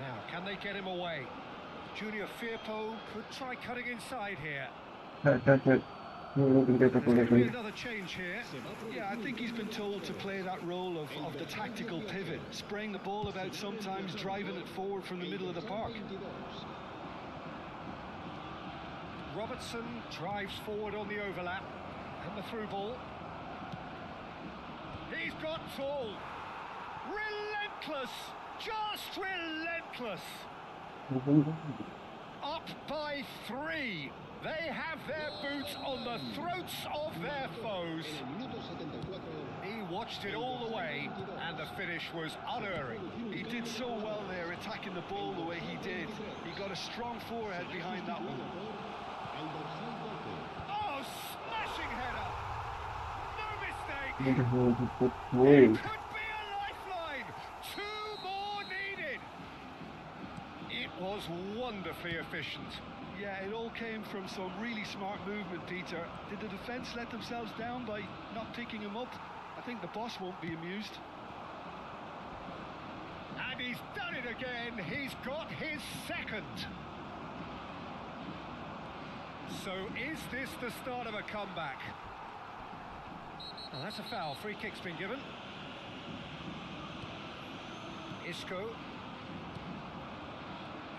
Now, can they get him away? Junior Firpo could try cutting inside here. There's going to be another change here. Yeah, I think he's been told to play that role of the tactical pivot, spraying the ball about sometimes, driving it forward from the middle of the park. Robertson drives forward on the overlap, and the through ball. He's got tall. Relentless, just relentless. Up by 3. They have their boots on the throats of their foes. He watched it all the way, and the finish was unerring. He did so well there, attacking the ball the way he did. He got a strong forehead behind that one. Oh, smashing header! No mistake! It could be a lifeline! 2 more needed! It was wonderfully efficient. Yeah, it all came from some really smart movement, Peter. Did the defence let themselves down by not picking him up? I think the boss won't be amused. And he's done it again. He's got his second. So is this the start of a comeback? Oh, that's a foul. Free kick's been given. Isco.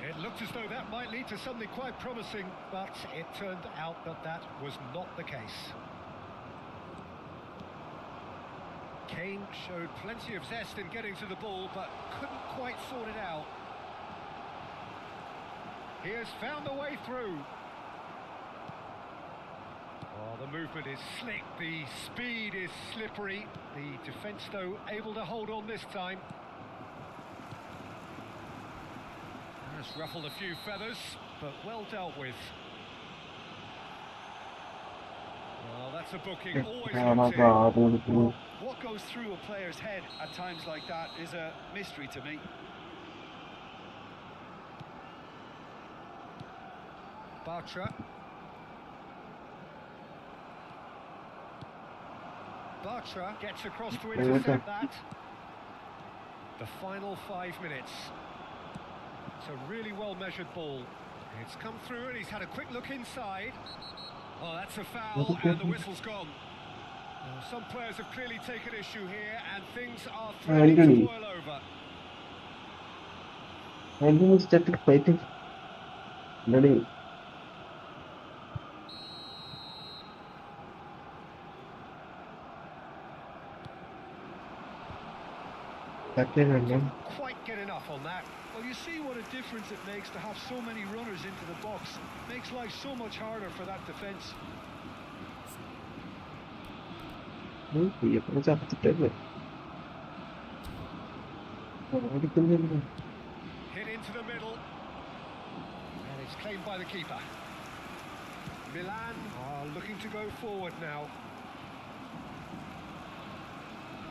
It looked as though that might lead to something quite promising, but it turned out that that was not the case. Kane showed plenty of zest in getting to the ball, but couldn't quite sort it out. He has found the way through. Oh, the movement is slick, the speed is slippery. The defence, though, able to hold on this time. Has ruffled a few feathers, but well dealt with. Well, that's a booking, always looks in. What goes through a player's head at times like that is a mystery to me. Bartra. Bartra gets across to intercept that. The final 5 minutes. It's a really well-measured ball. It's come through and he's had a quick look inside. Oh, that's a foul and the whistle's gone. Now, some players have clearly taken issue here and things are threatening to boil over. Anthony started fighting. Ready. Didn't quite get enough on that. Well, you see what a difference it makes to have so many runners into the box. Makes life so much harder for that defence. Iya, pensa apa Hit into the middle. And it's claimed by the keeper. Milan are looking to go forward now.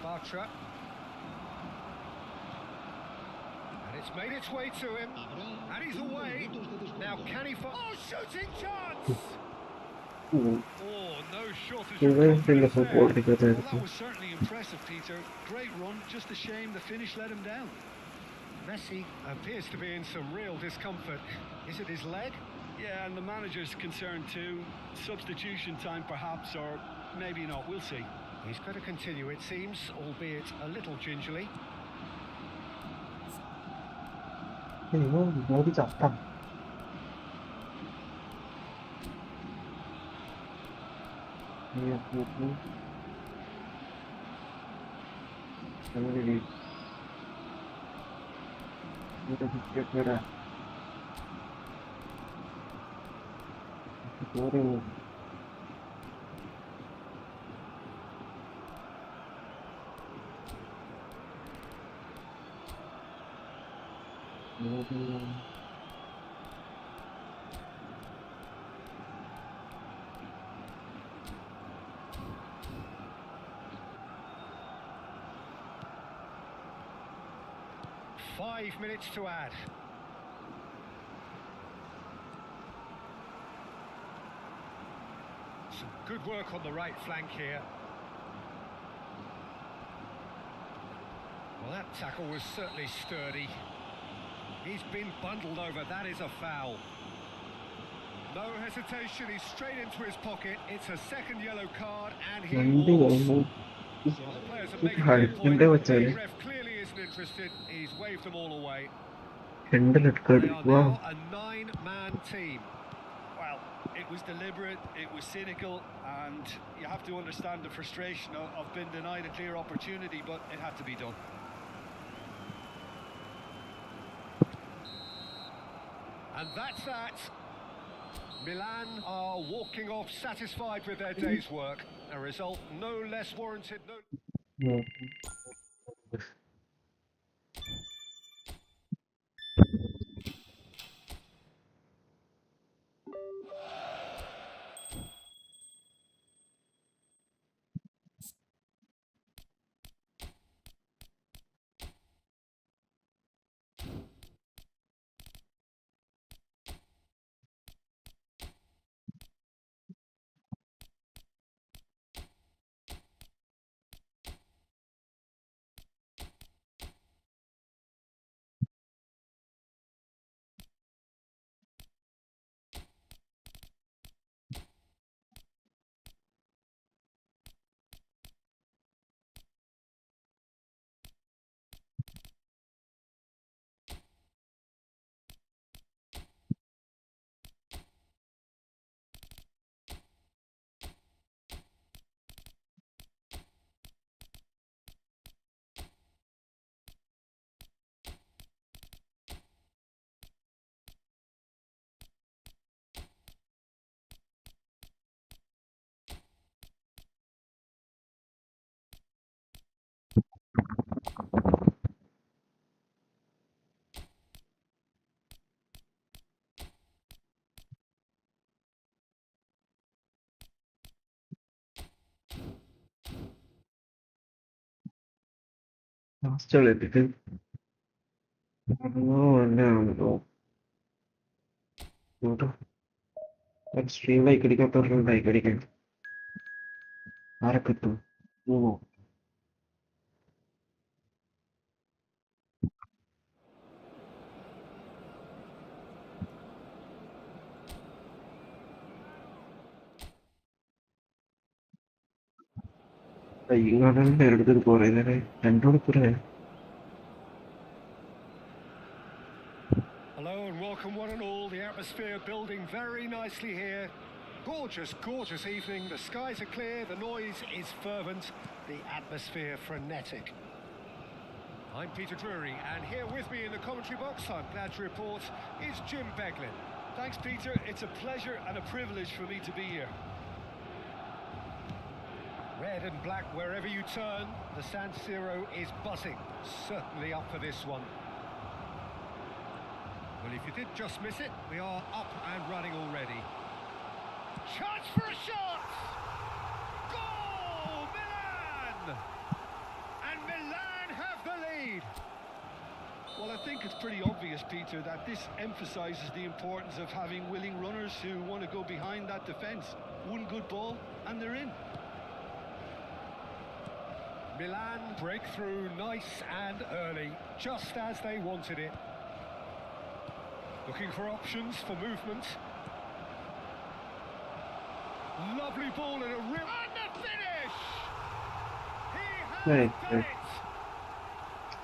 Bartra. And It's made its way to him, and he's away. Now can he find... Oh, shooting chance! Oh, no shortage of confidence there. Well, that was certainly impressive, Peter. Great run, just a shame the finish let him down. Messi appears to be in some real discomfort. Is it his leg? Yeah, and the manager's concerned too. Substitution time perhaps, or maybe not, we'll see. He's going to continue, it seems, albeit a little gingerly. 이거 머리 잡다. Ini udah kira-kira. Goreng. Five minutes to add. Some good work on the right flank here. Well, that tackle was certainly sturdy. He's been bundled over. That is a foul. No hesitation. He's straight into his pocket. It's a second yellow card, and he walks. The players are making their point. The ref clearly isn't interested. He's waved them all away. They are now a 9-man team. Well, it was deliberate, it was cynical, and you have to understand the frustration of being denied a clear opportunity, but it had to be done. And that's that. Milan are walking off satisfied with their day's work. A result no less warranted. Still it because no. Extreme like it. Arakatu. No. ഇങ്ങോട്ടാണ് എടുത്തിട്ട് പോയത് രണ്ടോട് പോരെ. Hello and welcome one and all. The atmosphere building very nicely here. Gorgeous, gorgeous evening. The skies are clear, the noise is fervent, the atmosphere frenetic. I'm Pedriii, and here with me in the commentary box, I'm glad to report, is Jim Beglin. Thanks, Peter. It's a pleasure and a privilege for me to be here. Red and black wherever you turn, the San Siro is buzzing. Certainly up for this one. Well, if you did just miss it, we are up and running already. Chance for a shot! Goal! Milan! And Milan have the lead! Well, I think it's pretty obvious, Peter, that this emphasises the importance of having willing runners who want to go behind that defence. One good ball, and they're in. Milan breakthrough, nice and early, just as they wanted it. Looking for options for movement. Lovely ball and a real... And the finish! He has done it!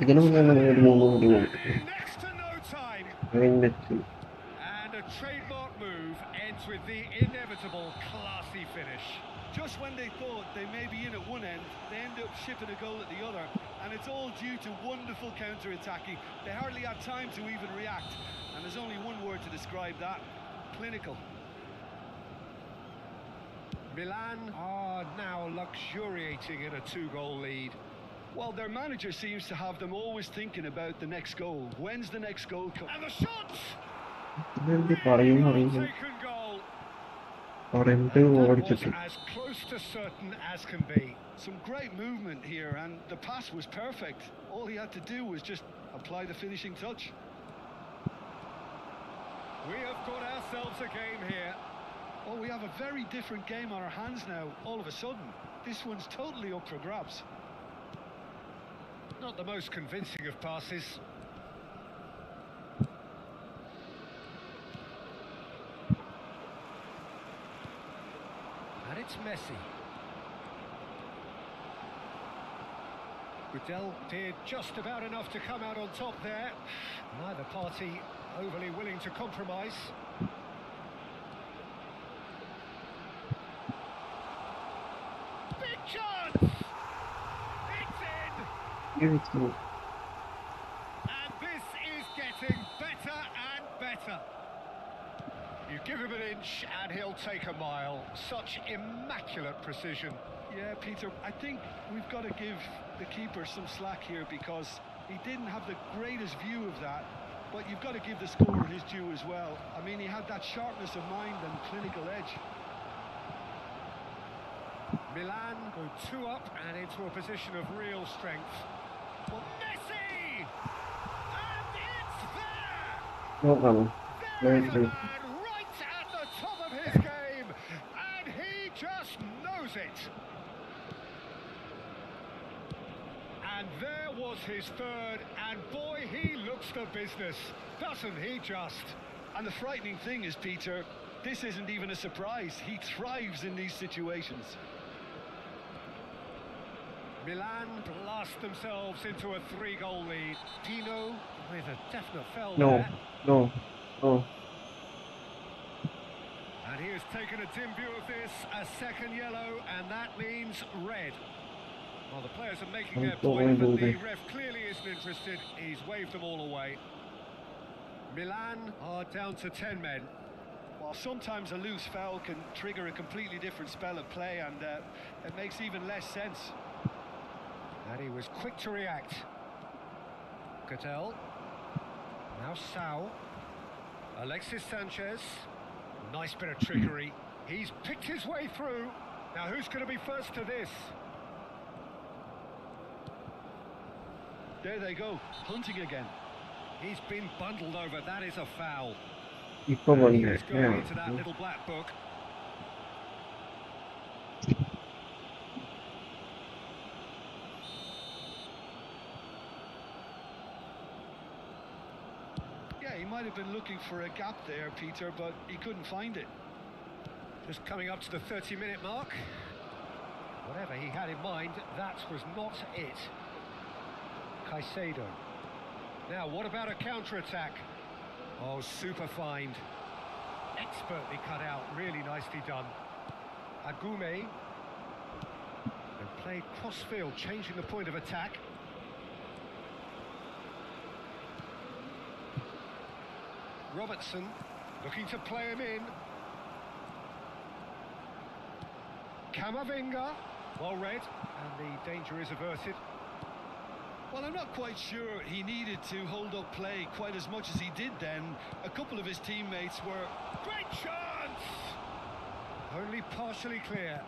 Next to no time. And a trademark move ends with the inevitable classy finish. Just when they thought they may be in at one end, they end up shipping a goal at the other, and it's all due to wonderful counter-attacking. They hardly had time to even react, and there's only one word to describe that: clinical. Milan are now luxuriating in a 2-goal lead. Well, their manager seems to have them always thinking about the next goal. When's the next goal coming? And the shot! Taken goal. That was as close to certain as can be. Some great movement here, and the pass was perfect. All he had to do was just apply the finishing touch. We have got ourselves a game here. Oh, we have a very different game on our hands now, all of a sudden. This one's totally up for grabs. Not the most convincing of passes. And it's Messi. Goodell did just about enough to come out on top there. Neither party overly willing to compromise. Big chance! It's in! And this is getting better and better. You give him an inch and he'll take a mile. Such immaculate precision. Yeah, Peter, I think we've got to give the keeper some slack here, because he didn't have the greatest view of that. But you've got to give the scorer his due as well. I mean, he had that sharpness of mind and clinical edge. Milan go 2 up and into a position of real strength. Well, Messi! And it's there! There is a man right at the top of his game, and he just knows it. And there was his third, and boy, he looks the business, doesn't he just? And the frightening thing is, Peter, this isn't even a surprise. He thrives in these situations. Milan blast themselves into a 3-goal lead. Dino with a definite foul No, there. no. And he has taken a dim view of this, a second yellow, and that means red. Well, the players are making their point, but the ref clearly isn't interested. He's waved them all away. Milan are down to 10 men. Well, sometimes a loose foul can trigger a completely different spell of play, and it makes even less sense. And he was quick to react. Goodell. Now Sau. Alexis Sanchez. Nice bit of trickery. He's picked his way through. Now who's going to be first to this? There they go, hunting again. He's been bundled over. That is a foul. He's He is going into that little black book. Yeah, he might have been looking for a gap there, Peter, but he couldn't find it. Just coming up to the 30-minute mark. Whatever he had in mind, that was not it. Caicedo. Now, what about a counter-attack? Oh, super find. Expertly cut out, really nicely done. Agume. And played cross-field, changing the point of attack. Robertson, looking to play him in. Camavinga, well read, and the danger is averted. Well, I'm not quite sure he needed to hold up play quite as much as he did then. A couple of his teammates were... Great chance! Only partially clear.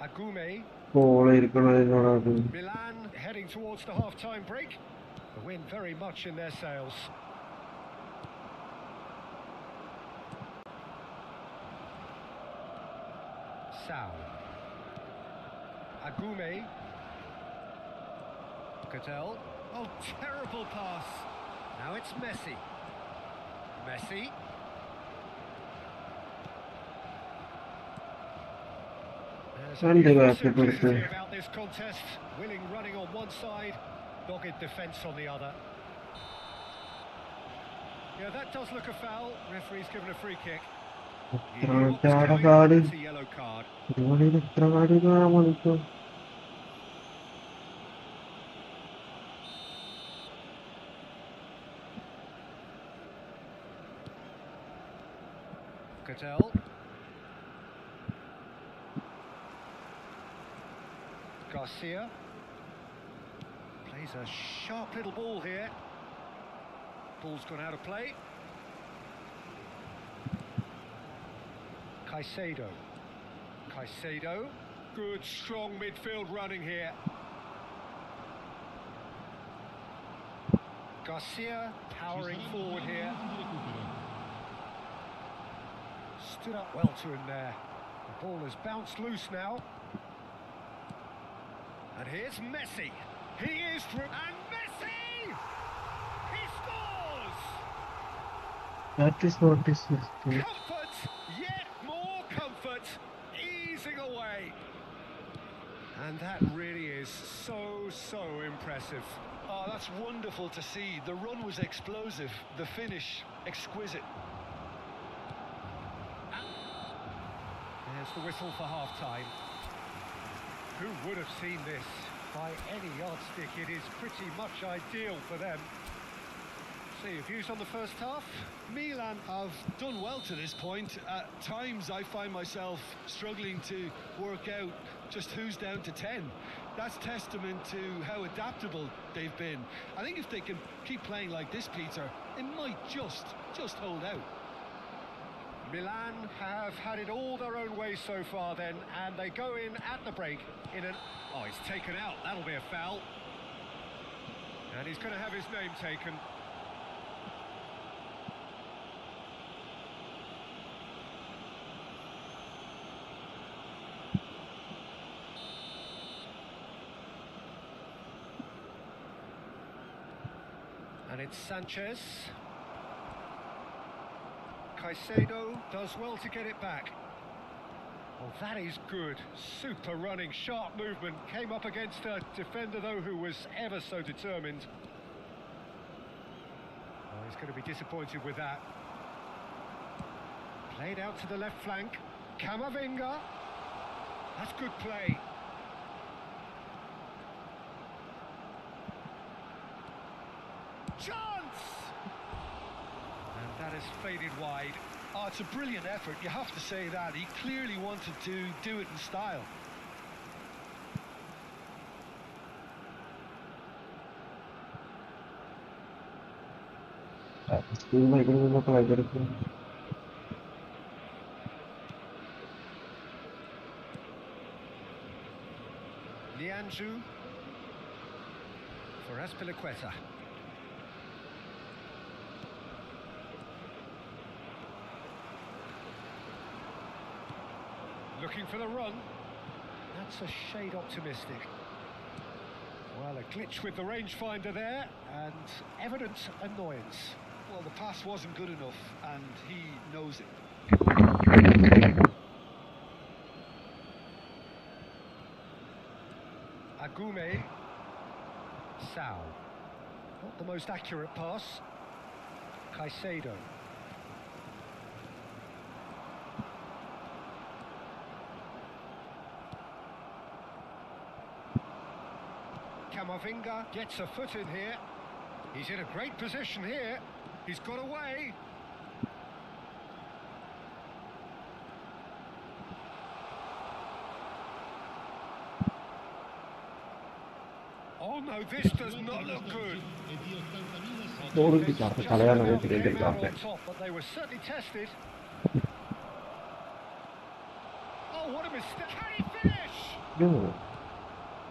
Agume. Milan heading towards the half-time break. The wind very much in their sails. Sao. Agume. Cattell. Oh, terrible pass. Now it's Messi. Messi. There's a beautiful simplicity about this contest. Willing running on one side, dogged defence on the other. Yeah, that does look a foul. Referee's given a free kick. You knew what was coming. It's a yellow card. Cattell. Garcia. Plays a sharp little ball here. Ball's gone out of play. Caicedo. Caicedo. Good, strong midfield running here. Garcia powering forward here. Stood up well to him there. The ball has bounced loose now. And here's Messi. He is through. And Messi! He scores! That is not this. Comfort, yet more comfort, easing away. And that really is so impressive. Oh, that's wonderful to see. The run was explosive, the finish exquisite. There's the whistle for half-time. Who would have seen this? By any yardstick, it is pretty much ideal for them. See, your views on the first half? Milan have done well to this point. At times I find myself struggling to work out just who's down to 10. That's testament to how adaptable they've been. I think if they can keep playing like this, Peter, they might just hold out. Milan have had it all their own way so far then, and they go in at the break in an... Oh, he's taken out. That'll be a foul. And he's going to have his name taken. And it's Sanchez. Caicedo does well to get it back. Well, that is good. Super running, sharp movement. Came up against a defender, though, who was ever so determined. Oh, he's going to be disappointed with that. Played out to the left flank. Camavinga. That's good play. Chance! And that has faded wide. Oh, it's a brilliant effort, you have to say that. He clearly wanted to do it in style. Lianju for Azpilicueta. Looking for the run. That's a shade optimistic. Well, a glitch with the rangefinder there, and evident annoyance. Well, the pass wasn't good enough, and he knows it. Agume. Sao. Not the most accurate pass. Caicedo. Camavinga gets a foot in here. He's in a great position here. He's got away. Oh no, this does not look good. But they were certainly tested. Oh, what a mistake. Can he finish? No,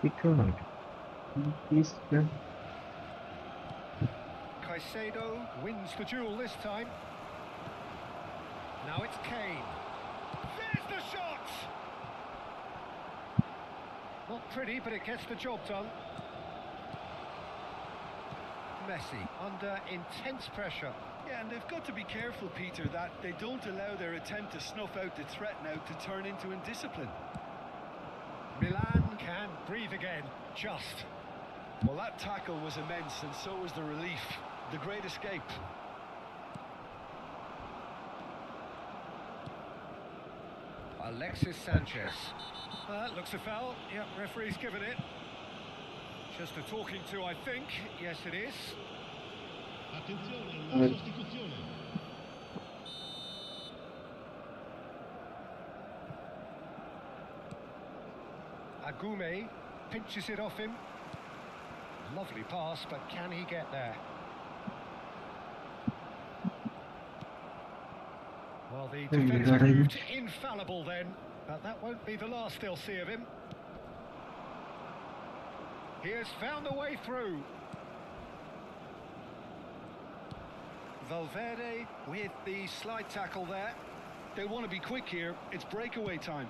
he can't. He's Caicedo wins the duel this time. Now it's Kane. There's the shot! Not pretty, but it gets the job done. Messi under intense pressure. Yeah, and they've got to be careful, Peter, that they don't allow their attempt to snuff out the threat now to turn into indiscipline. Milan can breathe again, just. Well, that tackle was immense, and so was the relief. The great escape. Alexis Sanchez. Looks a foul. Yep, referee's given it. Just a talking to, I think. Yes, it is. Attenzione, la sostituzione. Agume pinches it off him. Lovely pass, but can he get there? Well, the defence proved infallible then, but that won't be the last they'll see of him. He has found a way through. Valverde with the slide tackle there. They want to be quick here. It's breakaway time.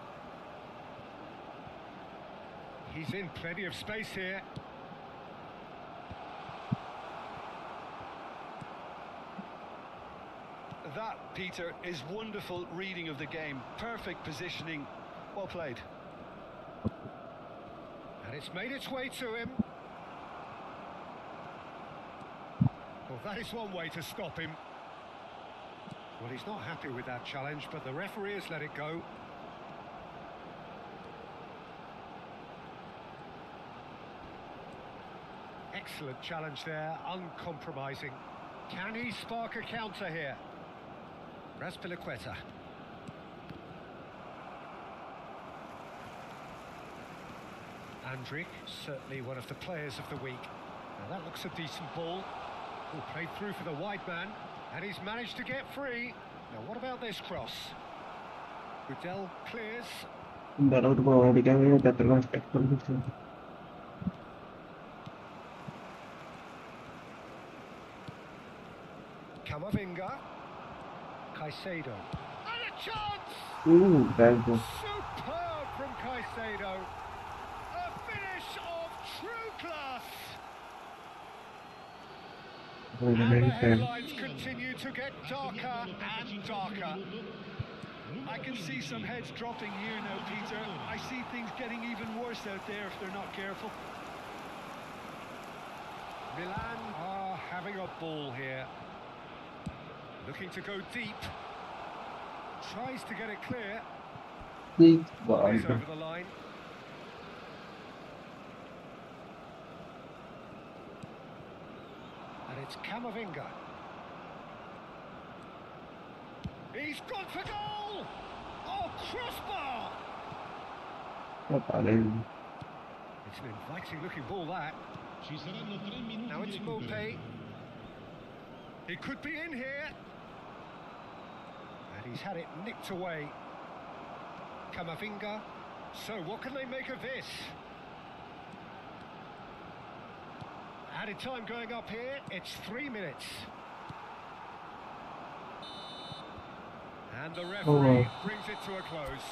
He's in plenty of space here. That, Peter, is wonderful reading of the game. Perfect positioning. Well played. And it's made its way to him. Well, that is one way to stop him. Well, he's not happy with that challenge, but the referee has let it go. Excellent challenge there, uncompromising. Can he spark a counter here? Raspilicueta. Andrik, certainly one of the players of the week. Now that looks a decent ball. Played through for the wide man, and he's managed to get free. Now what about this cross? Gudel clears. Baru mau diganggu datang spektor gitu. Camavinga. Caicedo. And a chance! Bagus. Superb from Caicedo. A finish of true class. And the headlines continue to get darker and darker. I can see some heads dropping here now, Peter. I see things getting even worse out there if they're not careful. Milan are having a ball here. Looking to go deep. Tries to get it clear. Plays over the line. And it's Camavinga. He's gone for goal! Oh, crossbar! It's an inviting looking ball, that. Ci saranno 3 minuti Now di it's recupero. Mopé. He could be in here. And he's had it nicked away. Camavinga. So what can they make of this? Added time going up here. It's 3 minutes. And the referee brings it to a close.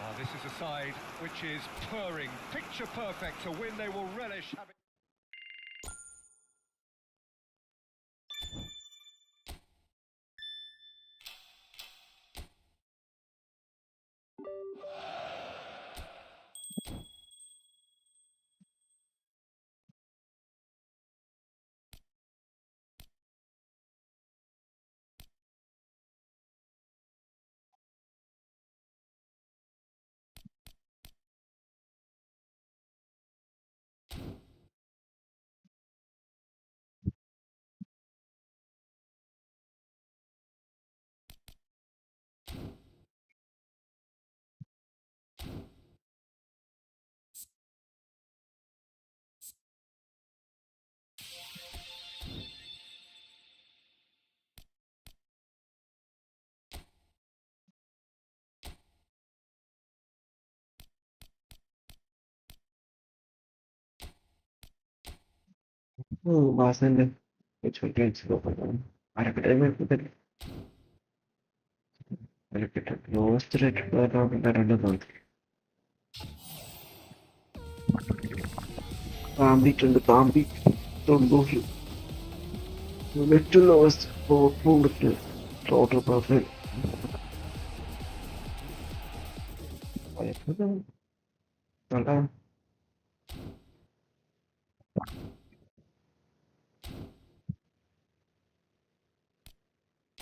Oh, this is a side which is purring, picture perfect to win. They will relish having... Bahasan deh. Which one can go for them? I recommend that I repeat it. Lowest rate per round that another. Bambi, don't go here. Mid to lowest for full total perfect. I put them.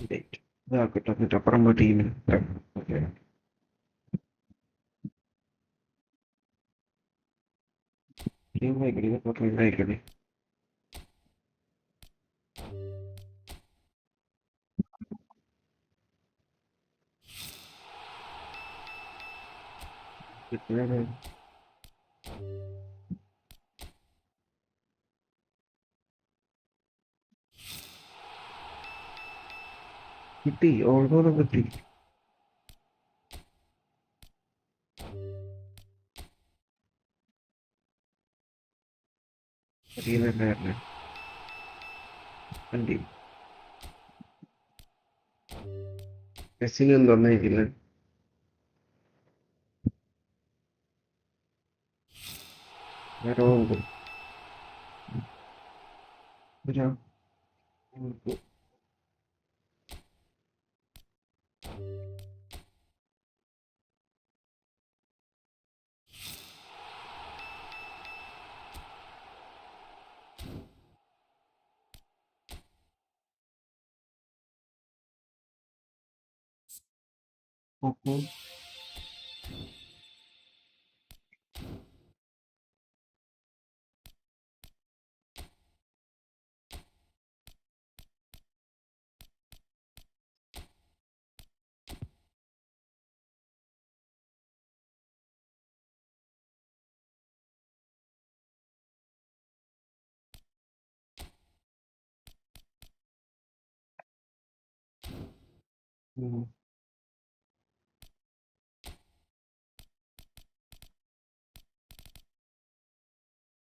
Wait. ഇതാക്കട്ടെ അപ്പുറം ടീമിന് okay team വായിക്കണേ ഇതൊക്കെ വായിക്കണേ കിട്ടി ഓൾറോഡ് കിട്ടി ടീമിലുണ്ടായിരുന്നു വണ്ടി മെസ്സിനൊന്നും തന്നേക്കില്ല വേറെ ഉണ്ട് വരാം okay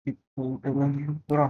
ഇപ്പോൾ തുറ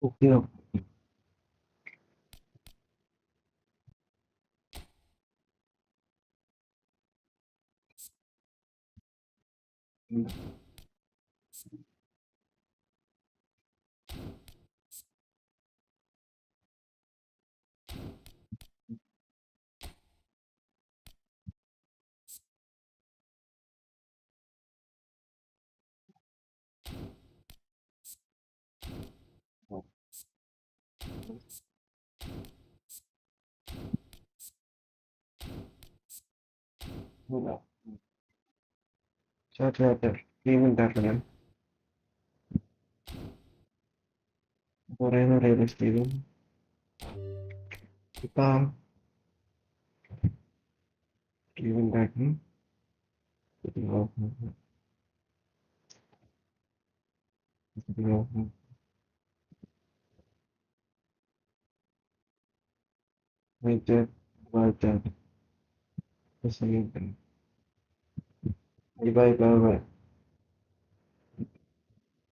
ഓക്കെ ചേട്ടാ ടീം ഉണ്ടാക്കണം കുറേ പറയുന്നത് ടീം ഇപ്പം ടീം ഉണ്ടാക്കി എന്നിട്ട് വായിച്ചാൽ Bye bye bye bye.